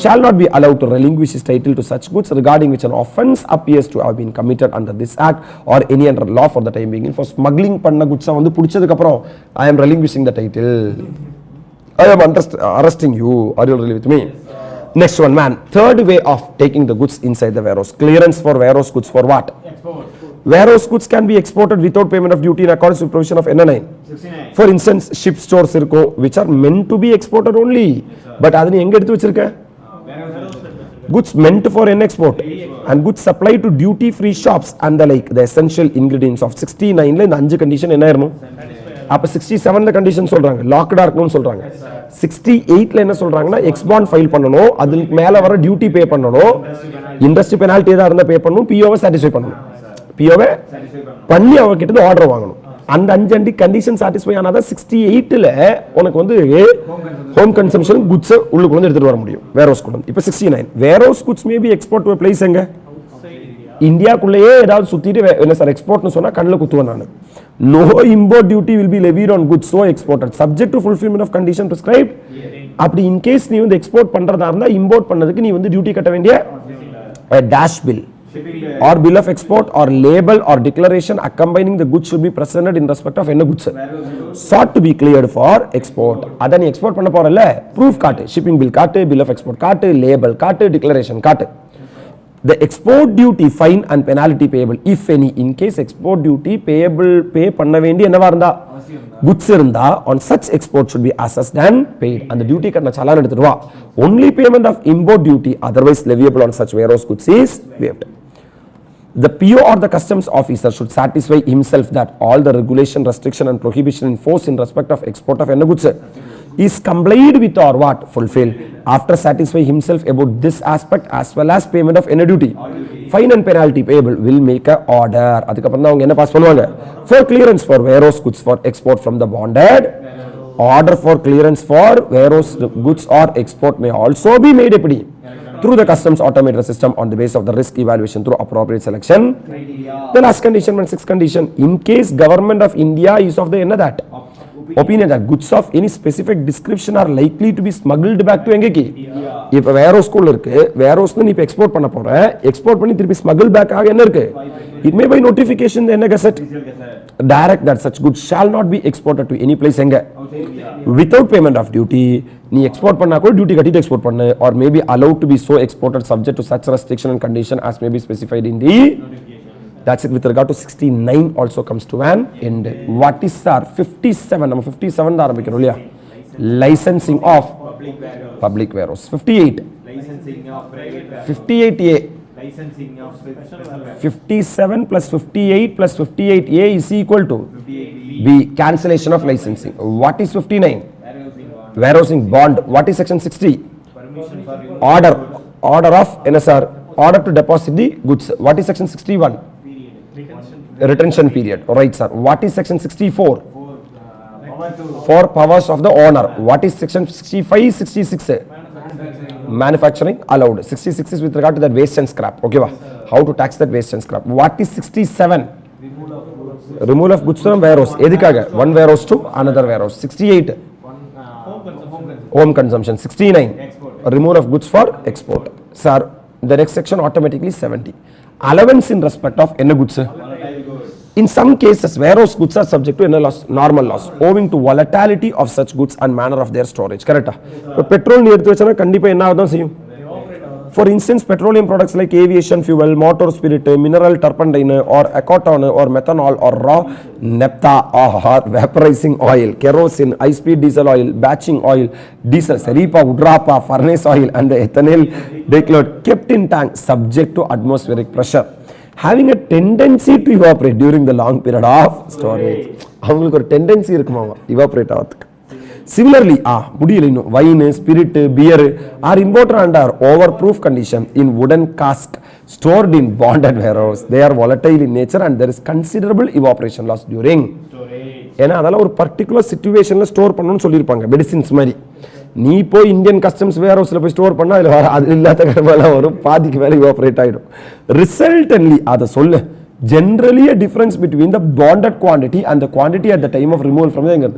Speaker 1: shall not be allowed to relinquish his title to such goods regarding which an offence appears to have been committed under this act or any other law for the time being. For smuggling பண்ண goods வந்து புடிச்சதுக்கு அப்புறம் I am relinquishing the title. I am arresting you. Are you really with me? Next one, man. Third way of taking the goods inside the warehouse. Clearance for warehouse goods for what?
Speaker 2: Export.
Speaker 1: Warehouse goods can be exported without payment of duty in accordance with provision of NN9.
Speaker 2: 69.
Speaker 1: For instance, ship stores இருக்கும் which are meant to be exported only. But அது நீ எங்க எடுத்து வச்சிருக்க? Goods meant for an export and goods supplied to duty free shops and the like. The essential ingredients of 69ல இந்த 5 condition என்ன ஆயிரணும்? அப்ப 67ல condition சொல்றாங்க லாக்டா இருக்கணும்னு சொல்றாங்க. 68ல என்ன சொல்றாங்கன்னா எக்ஸ்பாண்ட் ஃபைல் பண்ணணும், அதுக்கு மேல வர டியூட்டி பே பண்ணணும், இண்டஸ்ட்ரி பெனால்ட்டி ஏதா இருந்தா பே பண்ணணும், பிஓவை சாட்டிஸ்ஃபை பண்ணணும். பிஓவை பண்ணி அவங்க கிட்ட இருந்து ஆர்டர் வாங்கணும். அந்த 5 கண்டிஷன் சாட்டிஸ்ஃபை ஆனாதான் 68ல உனக்கு வந்து ஹோம் கன்சம்ஷன் குட்ஸ் உள்ளுக்குள்ள வந்து எடுத்துட்டு வர முடியும் வேர் ஹவுஸ் குள்ள. இப்போ 69 warehouse goods may be export to place எங்க? இந்தியாக்குள்ளேயே ஏதாவது சுத்திட்டு என்ன சார் எக்ஸ்போர்ட்னு சொன்னா கண்ணில் குத்துவேன் நான். No import duty will be levied on goods so exported subject to fulfilment of condition prescribed. அப்படி இன் கேஸ் நீ வந்து எக்ஸ்போர்ட் பண்றதா இருந்தா இம்போர்ட் பண்ணதுக்கு நீ வந்து டியூட்டி கட்ட வேண்டிய dash bill or bill of export or label or declaration accompanying the goods should be presented in respect of any goods sought to be cleared for export. அத நீ எக்ஸ்போர்ட் பண்ண போறல proof காட்டு, shipping bill காட்டு, bill of export காட்டு, label காட்டு, declaration காட்டு. The export duty fine and penalty payable if any in case export duty payable pay பண்ண வேண்டிய என்னவா இருந்தா goods இருந்தா on such export should be assessed and paid. அந்த டியூட்டி கட்டண சலான் எடுத்துட்டு வா. Only payment of import duty otherwise leviable on such warehouse goods is waived. The PO or the customs officer should satisfy himself that all the regulation, restriction and prohibition in force in respect of export of any goods is complied with or what? Fulfilled. After satisfy himself about this aspect as well as payment of any duty, fine and penalty payable will make a order. அதுக்கப்புறம் தான் அவங்க என்ன pass பண்ணுவாங்க? For clearance for warehouse goods for export from the bonded. Order for clearance for warehouse goods or export may also be made எப்படி? Through the customs automated system on the basis of the risk evaluation through appropriate selection. The last condition and sixth condition, in case government of India is of the that opinion that goods of any specific description are likely to be smuggled back to எங்கேக்கு? இப்போ warehouse குள்ள இருக்கு, warehouse நீ இப்போ export பண்ண போற, export பண்ணி திருப்பி smuggle back ஆக என்ன இருக்கு? It may by notification என்ன gazette direct that such goods shall not be exported to any place எங்க without payment of duty. நீ எக்ஸ்போர்ட் பண்ணா கூட டியூட்டி கட்டிட்டு எக்ஸ்போர்ட் பண்ணு or may be allowed to be so exported subject to such restriction and condition as may be specified in the. That's it with regard to 69 also comes to an end. What is our 57? நம்ம 57 தான் ஆரம்பிக்கிறோம் இல்லையா? Licensing of public warehouse. 58.
Speaker 2: Licensing of private warehouse.
Speaker 1: 58A.
Speaker 2: Licensing of special warehouse.
Speaker 1: 57 plus 58 plus 58A is equal to
Speaker 2: 58B.
Speaker 1: B. Cancellation of licensing. What is 59?
Speaker 2: Warehousing bond.
Speaker 1: Warehousing bond. What is section 60?
Speaker 2: Permission for use.
Speaker 1: Order of NSR. Order to deposit the goods. What is section 61?
Speaker 2: Period.
Speaker 1: Retention period. Right, sir. What is section 64?
Speaker 2: Power to
Speaker 1: For powers of the owner. What is section 65, 66? Manufacturing allowed. 66 is with regard to that waste and scrap. Okay, how to tax that waste and scrap. What is 67? removal of goods from warehouse எதுக்காக one warehouse to another warehouse. 68 home consumption. 69 removal of goods for export. Sir, the next section automatically 70 allowance in respect of என்ன goods. In some cases warehouse goods are subject to என்ன loss, normal loss owing to volatility of such goods and manner of their storage. கரெக்ட்டா? இப்போ petrol நீ எடுத்து வச்சனா கண்டிப்பா என்ன ஆகும் செய்யும். For instance, petroleum products like aviation fuel, motor spirit, mineral turpentine or acetone or methanol or raw naphtha or vaporizing oil, kerosene, high-speed diesel oil, batching oil, diesel, seripa, udrapa, furnace oil and the ethanol declared kept in tank subject to atmospheric pressure, having a tendency to evaporate during the long period of storage. அவங்களுக்கு ஒரு tendency இருக்குமாமா evaporate ஆகிறதுக்கு. Similarly, wine, spirit, beer are imported under overproof condition in wooden cask stored in bonded warehouse. They are volatile in nature and there is considerable evaporation loss during. ஏன்னா அதெல்லாம் ஒரு particular சிச்சுவேஷன்ல store பண்ணணும்னு சொல்லியிருப்பாங்க medicines மாதிரி. நீ போய் Indian customs வேர் ஹவுஸ்ல போய் ஸ்டோர் பண்ணா அது இல்லாத கடமைலாம் வரும், பாதிக்கு மேலே evaporate ஆயிடும். Resultantly அதை சொல்லு, generally a difference between the bonded quantity and the quantity at the time of removal from the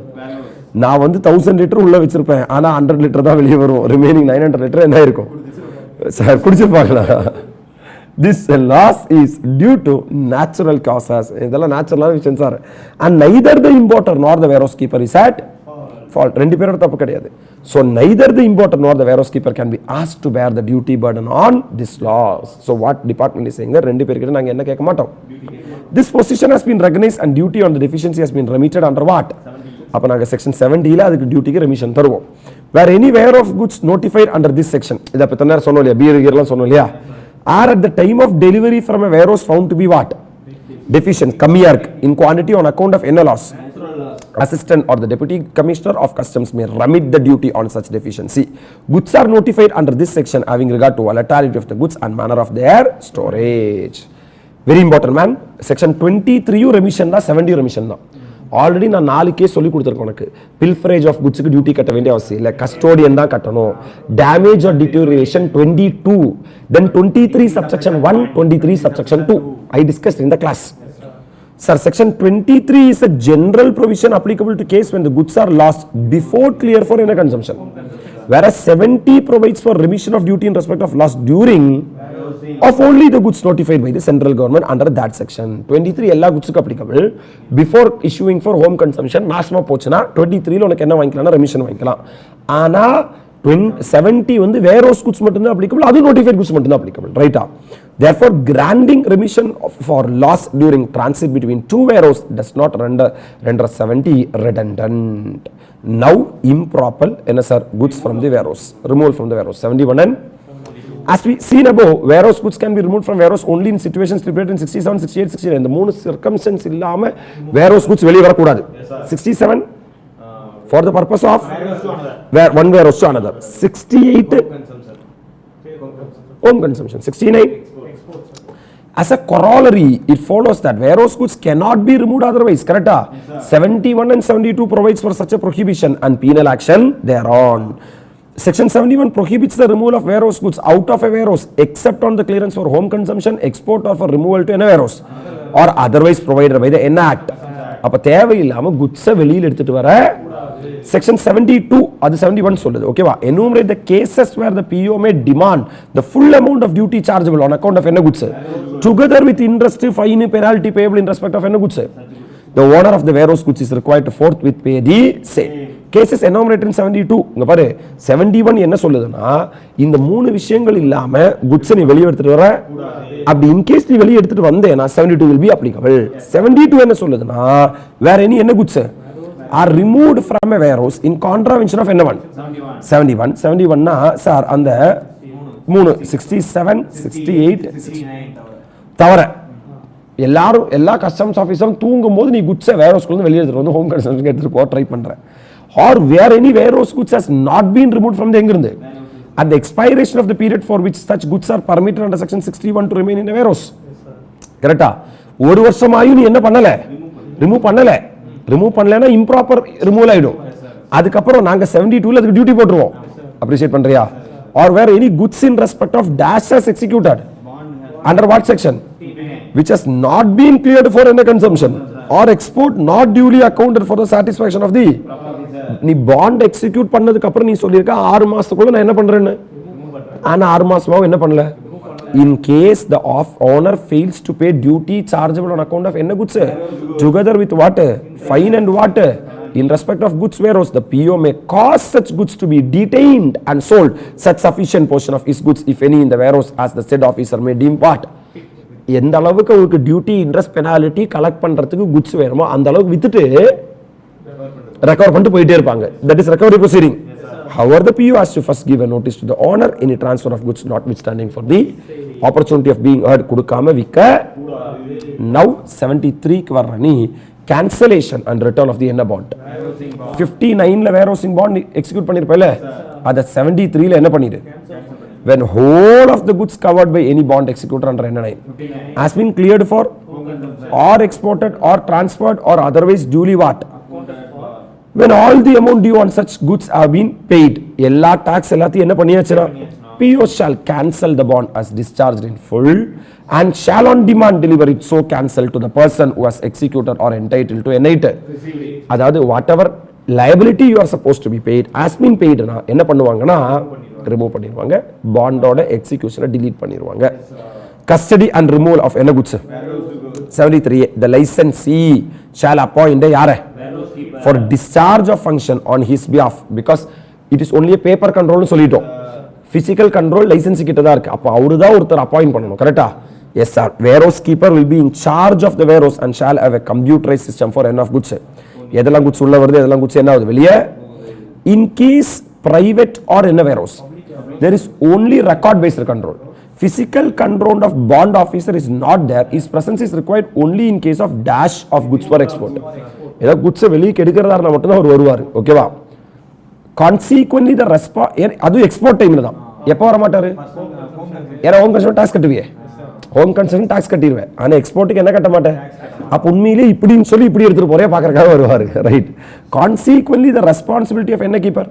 Speaker 1: நான் 1000 லிட்டர் உள்ள வச்சிருப்பேன், ஆனா 100 லிட்டர் தான் வெளியே வரும், ரிமைனிங் 900 லிட்டர் என்ன இருக்கும் sir குடிச்சிருப்பாங்களா? This loss is due to natural causes. இதெல்லாம் நேச்சுரலான விஷயம் sir. And neither the importer nor the warehouse keeper is at fault. ரெண்டு பேரோட தப்பு கிடையாது. So neither the importer nor the warehouse keeper can be asked to bear the duty burden on this loss. So what department is saying that ரெண்டு பேர்கிட்ட நாங்க என்ன கேட்க மாட்டோம். This position has been recognized and duty on the deficiency has been remitted under what? அப்ப நாங்க section 70ல அதுக்கு டியூட்டிக்கு ரெமிஷன் தருவோம். Where any wear of goods notified under this section, இத பத்தி நான் சொன்னோம் இல்லையா, பீர் கீர்லாம் சொன்னோம் இல்லையா, are at the time of delivery from a warehouse found to be what? Deficient, கம்மியா இருக்கு in quantity on account of என்ன loss? Assistant or the deputy commissioner of customs may remit the duty on such deficiency. Goods are notified under this section having regard to volatility of the goods and manner of their storage. Very important man. Section 23 remission தான், 70 remission தான். Already நான் 4 case சொல்லி கொடுத்துருக்கேன் உனக்கு. பில்ஃபரேஜ் of குட்ஸுக்கு duty கட்ட வேண்டிய அவசியம் இல்லை, கஸ்டோடியன் தான் கட்டணும். Damage or deterioration 22, then 23 subsection 1, 23 subsection 2 I discussed in the class. Sir, section 23 is a general provision applicable to case when the goods are lost before clear for any consumption, whereas 70 provides for remission of duty in respect of loss during of only the goods notified by the central government under that section. 23 எல்லா goodsக்கு applicable. Before issuing for home consumption நாசமா போச்சுனா 23 ல உனக்கு என்ன வாங்கிக்கலாம்னா remission வாங்கிக்கலாம். ஆனா 70 வந்து warehouse goods மட்டும் தான் applicable, அது notified goods மட்டும் தான் applicable, ரைட்டா? Therefore granting remission for loss during transit between two warehouse does not render 70 redundant. Now improper என்ன sir, goods from the warehouse, removal from the warehouse 71. And as we seen above, warehouse goods can be removed from warehouse only in situations stipulated in 67, 68, 69. இந்த மூணு circumstance இல்லாம warehouse goods வெளிய வர கூடாது. 67 for the purpose of one warehouse to another. 68 home consumption. 69 as a corollary, it follows that warehouse goods cannot be removed otherwise. Correct? 71 and 72 provides for such a prohibition and penal action thereon. Section 71 prohibits the removal of warehouse goods out of a warehouse except on the clearance for home consumption, export or for removal to a warehouse or otherwise provided by the Act. அப்ப தேவையில்லாம goods வெளியில எடுத்துட்டு வர section 72 அது 71 சொல்லுது. ஓகேவா? Enumerate the cases where the PO may demand the full amount of duty chargeable on account of என்ன goods together with interest, fine, penalty payable in respect of என்ன goods. The owner of the warehouse goods is required to forthwith pay the same. Cases enumerated in 72. இங்க பாரு 71 என்ன சொல்லுதுன்னா, இந்த மூணு விஷயங்கள் இல்லாம goods நீ வெளிய எடுத்துட்டு வர, அப்படி in case நீ வெளிய எடுத்துட்டு வந்தேனா 72 will be applicable. 72 என்ன சொல்லுதுன்னா, where any என்ன goods are removed from a warehouse in contravention of என்ன 71 னா சார் அந்த 3 67 68 தவிர எல்லாரும் எல்லா கஸ்டம்ஸ் ஆபீஸரும் தூங்கும் போது நீ குட்ஸை வேர்ஹவுஸ்ல இருந்து வெளிய எடுத்துட்டு வந்து ஹோம் கன்சம்ஷனுக்கு எடுத்துட்டு போக ட்ரை பண்ற, or where any warehouse goods has not been removed from the எங்க இருந்து at the expiration of the period for which such goods are permitted under section 61 to remain in a warehouse. கரெக்ட்டா? ஒரு வருஷம் ஆயும் நீ என்ன பண்ணல, ரிமூவ் பண்ணலனா இம்ப்ராப்பர் ரிமூவல் ஆயிடும். அதுக்கு அப்புறம் நாங்க 72 ல அதுக்கு டியூட்டி போட்டுருவோம். அப்ரிஷியேட் பண்றியா? or where any goods in respect of dash has executed under what section which has not been cleared for any consumption or export not duly accounted for the satisfaction of the நீ bond execute பண்ணதுக்கு அப்புறம் நீ சொல்லியிருக்க 6 மாசத்துக்குள்ள நான் என்ன பண்றேன்னு, ஆனா 6 மாசமாவும் என்ன பண்ணல. In case the owner fails to pay duty chargeable on account of என்ன goods together with what fine and what in respect of goods warehouse, the PO may cause such goods to be detained and sold such sufficient portion of his goods if any in the warehouse as the said officer may deem what. எந்த அளவுக்கு உங்களுக்கு duty interest penalty collect பண்றதுக்கு goods வேணுமோ அந்த அளவுக்கு வித்துட்டு recover பண்ணிட்டு போயிட்டே இருப்பாங்க. That is recovery proceeding. However, the PO has to first give a notice to the owner any transfer of goods notwithstanding for the opportunity of being heard. கொடுக்காம விக்க. Now 73 க்கு வர்றனி cancellation and return of the என்ன bond. 59 ல warehousing bond execute பண்ணிருப்பல, அத 73 ல என்ன பண்ணிடு. When whole of the goods covered by any bond executor under N9 has been cleared for or exported or transferred or otherwise duly what. When all the amount due on such goods have been paid, எல்லா tax எல்லாத்தையும் என்ன பண்ணியாச்சுனா, PO shall cancel the bond as discharged in full and shall on demand deliver it so cancelled to the person who has executed or entitled to N8. அதாவது whatever liability you are supposed to be paid has been paid னா என்ன பண்ணுவாங்கன்னா remove பண்ணிடுவாங்க, பாண்டோட எக்ஸிகியூஷனை delete பண்ணிடுவாங்க. Custody and removal of என்ன goods 73 the licensee shall appoint யார for discharge of function on his behalf because it is only a paper control னு சொல்லிட்டோம். physical control licence கிட்ட தான் இருக்கு. அப்ப அவரு தான் ஒருத்தர் அப்பாயிண்ட் பண்ணனும். கரெக்ட்டா? Yes sir. Warehouse keeper will be in charge of the warehouse and shall have a computerized system for n of goods. எதெல்லாம் goods உள்ள வருது எதெல்லாம் goods என்ன ஆகுது வெளியே. In case private or in a warehouse there is only record based control. Physical control of bond officer is not there. His presence is required only in case of dash of goods for export. ஏதோ goods வெளியே எடுக்கிறதா இருந்தா மட்டும் தான் அவர் வருவார். ஓகேவா? Consequently the அது export டைம்ல தான். எப்போ வர மாட்டாரு? ஏன்னா ஹோம் கன்சர்ன் டாக்ஸ் கட்டுவியே. ஹோம் கன்சர்ன் டாக்ஸ் கட்டிடுவேன். ஆனா எக்ஸ்போர்ட்டுக்கு என்ன கட்ட மாட்டேன். அப்ப உண்மையிலே இப்படின்னு சொல்லி இப்படி எடுத்துட்டு போறே பார்க்கறதுக்காக வருவாரு. Right. Consequently the responsibility of என்ன keeper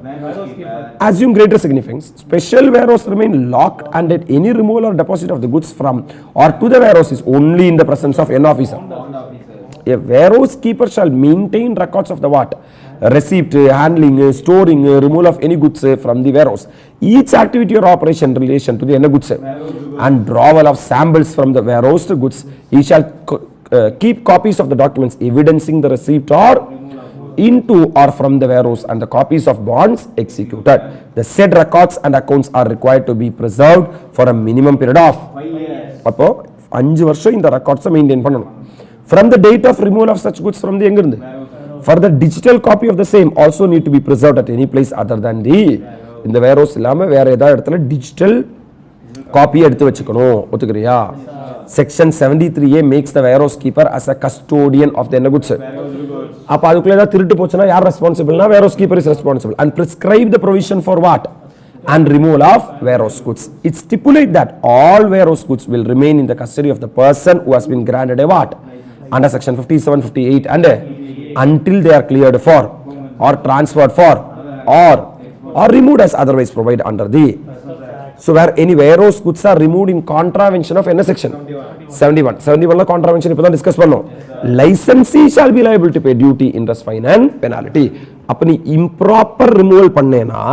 Speaker 1: assume greater significance. Special warehouse remain locked and at any removal or deposit of the goods from or to the warehouse is only in the presence of an officer. A warehouse keeper shall maintain records of the what? Receipt, handling, storing, removal of any goods from the warehouse. Each activity or operation in relation to the any goods and drawal of samples from the warehouse goods. He shall keep copies of the documents evidencing the receipt or into or from the warehouse and the copies of bonds executed. The said records and accounts are required to be preserved for a minimum period of 5 years. அப்போ 5 வருஷம் இந்த ரெக்கார்ட்ஸை maintain பண்ணணும். From the date of removal of such goods from the எங்க இருந்து. For the digital copy of the same also need to be preserved at any place other than the இந்த warehouse இல்லாம வேற ஏதாவது இடத்துல digital copy எடுத்து வச்சுக்கணும். ஒத்துக்கறியா? Section 73A makes the warehouse keeper as a custodian of the goods. அப்ப அதுக்குள்ள ஏதாவது திருட்டு போச்சுனா யார் ரெஸ்பான்சிபிள்னா warehouse keeper is responsible and prescribe the provision for what and removal of warehouse goods. It stipulate that all warehouse goods will remain in the custody of the person who has been granted a what under section 57 58 and until they are cleared for or transferred for or removed as otherwise provided under the. So where any warehouse goods are removed in contravention of any section 71 la contravention ipo dhaan discuss பண்ணோம். Licensee shall be liable to pay duty, interest, fine and penalty. அப்ப நீ improper removal பண்ணேனா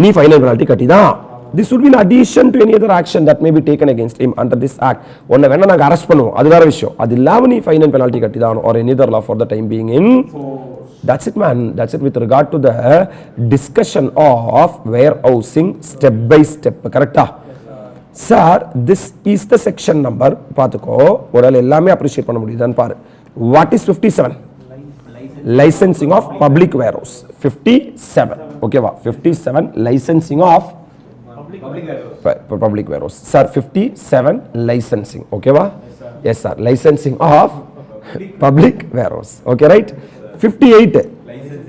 Speaker 1: நீ fine and penalty கட்டிதான். This would be in addition to any other action that may be taken against him under this act. ஒன்ன வேணா நாங்க arrest பண்ணுவோம், அது வேற விஷயம். அது இல்லாம நீ fine and penalty கட்டிதான் or any other law for the time being in. That's it man. That's it with regard to the discussion of warehousing step by step. Correcta? Sir, this is the section number. பாத்துக்கோ, ஒருவேளை எல்லாமே appreciate பண்ண முடியுதான்னு பாரு. What is 57? Licensing of public warehouse. 57. Okay va? 57 licensing of public warehouse. Sir, 57 licensing. Okay va? Yes sir. Licensing of public warehouse. Okay right? 58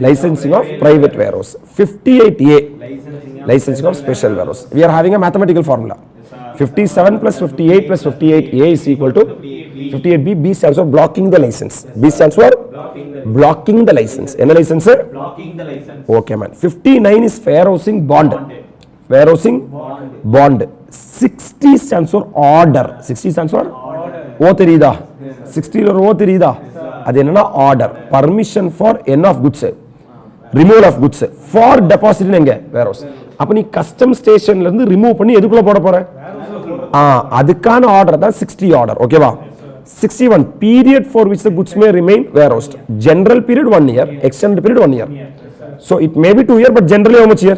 Speaker 1: licensing of private warehouse. 58A licensing of special warehouse. We are having a mathematical formula. 57 plus 58 plus 58A is equal to 58B. B stands for blocking the license. B stands for blocking the license. Any license?
Speaker 2: Blocking the license.
Speaker 1: Okay man. 59 is warehousing bond. Warehousing bond. 60 stands for order. 60 stands for O தெரியுதா? 60 or O தெரியுதா? அது என்னன்னா order permission for என் of goods removal of goods for deposit எங்க warehouse. அப்ப நீ custom ஸ்டேஷன்ல இருந்து ரிமூவ் பண்ணி எதுக்குள்ள போட போற அதுக்கான ஆர்டர் தான் 60 ஆர்டர். ஓகேவா? 61 period for which the goods may remain warehoused. General period 1 year, extended period 1 year. So it may be 2 year, but generally how much year?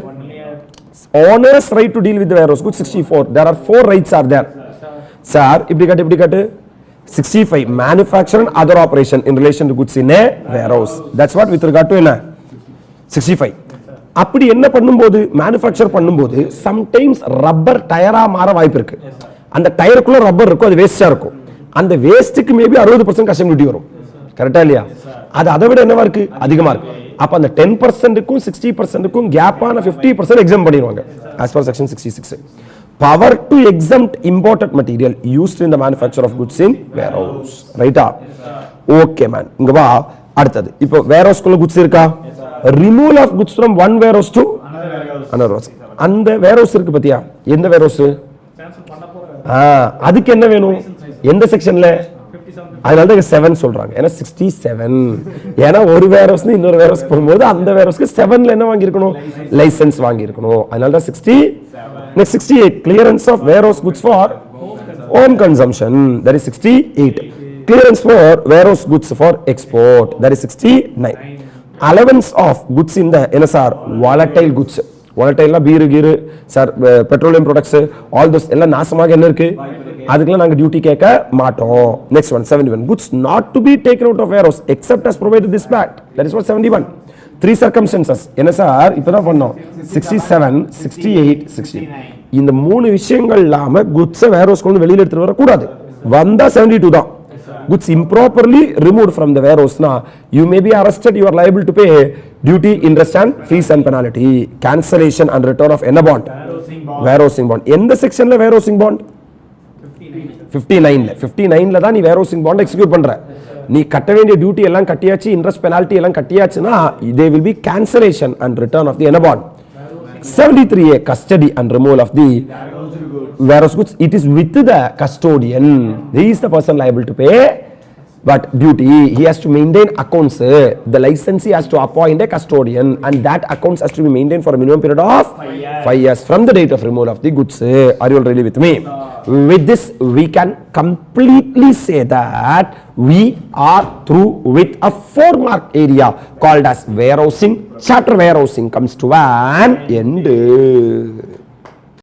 Speaker 1: Owner's right to deal with the warehouse goods 64. There are 4 rights are there. Sir, இப்படி கட்டு 65 manufacture and other operation in relation to goods in a warehouse. That's what with regard to என்ன 65. அப்படி என்ன பண்ணும்போது manufacture பண்ணும்போது sometimes rubber டயரா மாற வாய்ப்பு இருக்கு. அந்த டயருக்குள்ள ரப்பர் இருக்கும், அது வேஸ்டா இருக்கும். அந்த வேஸ்ட்டுக்கு மேபி 60% கஸ்டம் டியூட்டி வரும். கரெக்டா இல்லையா? அது அதை விட என்னவா இருக்கு, அதிகமா இருக்கு. அப்ப அந்த 10%க்கும் 60%க்கும் கேப்பான 50% எக்ஸாம் பண்ணிடுவாங்க as per section 66. Power to exempt imported material used in the manufacture of goods in warehouse. ரைட்டா? ஓகே மேன், இங்க வா. அடுத்தது இப்போ warehouse-குள்ள goods இருக்கா? Removal of goods from one warehouse to another warehouse. அந்த warehouse இருக்கு பாத்தியா? எந்த warehouse? அதுக்கு என்ன வேணும்? எந்த செக்ஷன்ல? அதனால தான் 7 சொல்றாங்க. ஏன்னா 67. ஏன்னா ஒரு வேர்ஹவுஸ் இன்னொரு வேர்ஹவுஸ் போகும்போது அந்த வேர்ஹவுஸ்க்கு 7ல என்ன வாங்கி இருக்கணும்? லைசென்ஸ் வாங்கி இருக்கணும். அதனால தான் 60. Next 68 clearance of warehouse goods for home consumption, that is 68. Clearance for warehouse goods for export, that is 69. Allowance of goods in the NSR volatile goods. volatile beer gear sir petroleum products all this எல்லாம் நாசமாக என்ன இருக்கு, அதுக்கெல்லாம் நாங்கள் duty கேட்க மாட்டோம். Next one 71 goods not to be taken out of warehouse except as provided this fact, that is what 71. 3 circumstances என்ன sir இப்பதான் பண்ணோம் 67 68 60. இந்த 3 விஷயங்கள் இல்லாம குட்ஸை வேர்ஹவுஸ்ல இருந்து வெளியில எடுத்துட்டு வர கூடாது. வந்தா 72 தான். goods improperly removed from the warehouse na you may be arrested, you are liable to pay duty, interest and fees and penalty. Cancellation and return of என்ன bond? warehousing bond. எந்த செக்ஷன்ல warehousing bond? 59ல தான் நீ warehousing bond execute பண்ற. நீ கட்ட வேண்டிய duty எல்லாம் கட்டியாச்சு, இன்ட்ரெஸ்ட் பெனால்டி எல்லாம் கட்டியாச்சுன்னா they will be cancellation and return of the என்ன bond? 73A custody and removal of the warehouse goods. It is with the custodian. He is the person liable to pay but duty. He has to maintain accounts. The licensee has to appoint a custodian and that accounts has to be maintained for a minimum period of 5 years from the date of removal of the goods. Are you all really with me? With this we can completely say that we are through with a 4-mark area called as warehousing. Chapter warehousing comes to an end.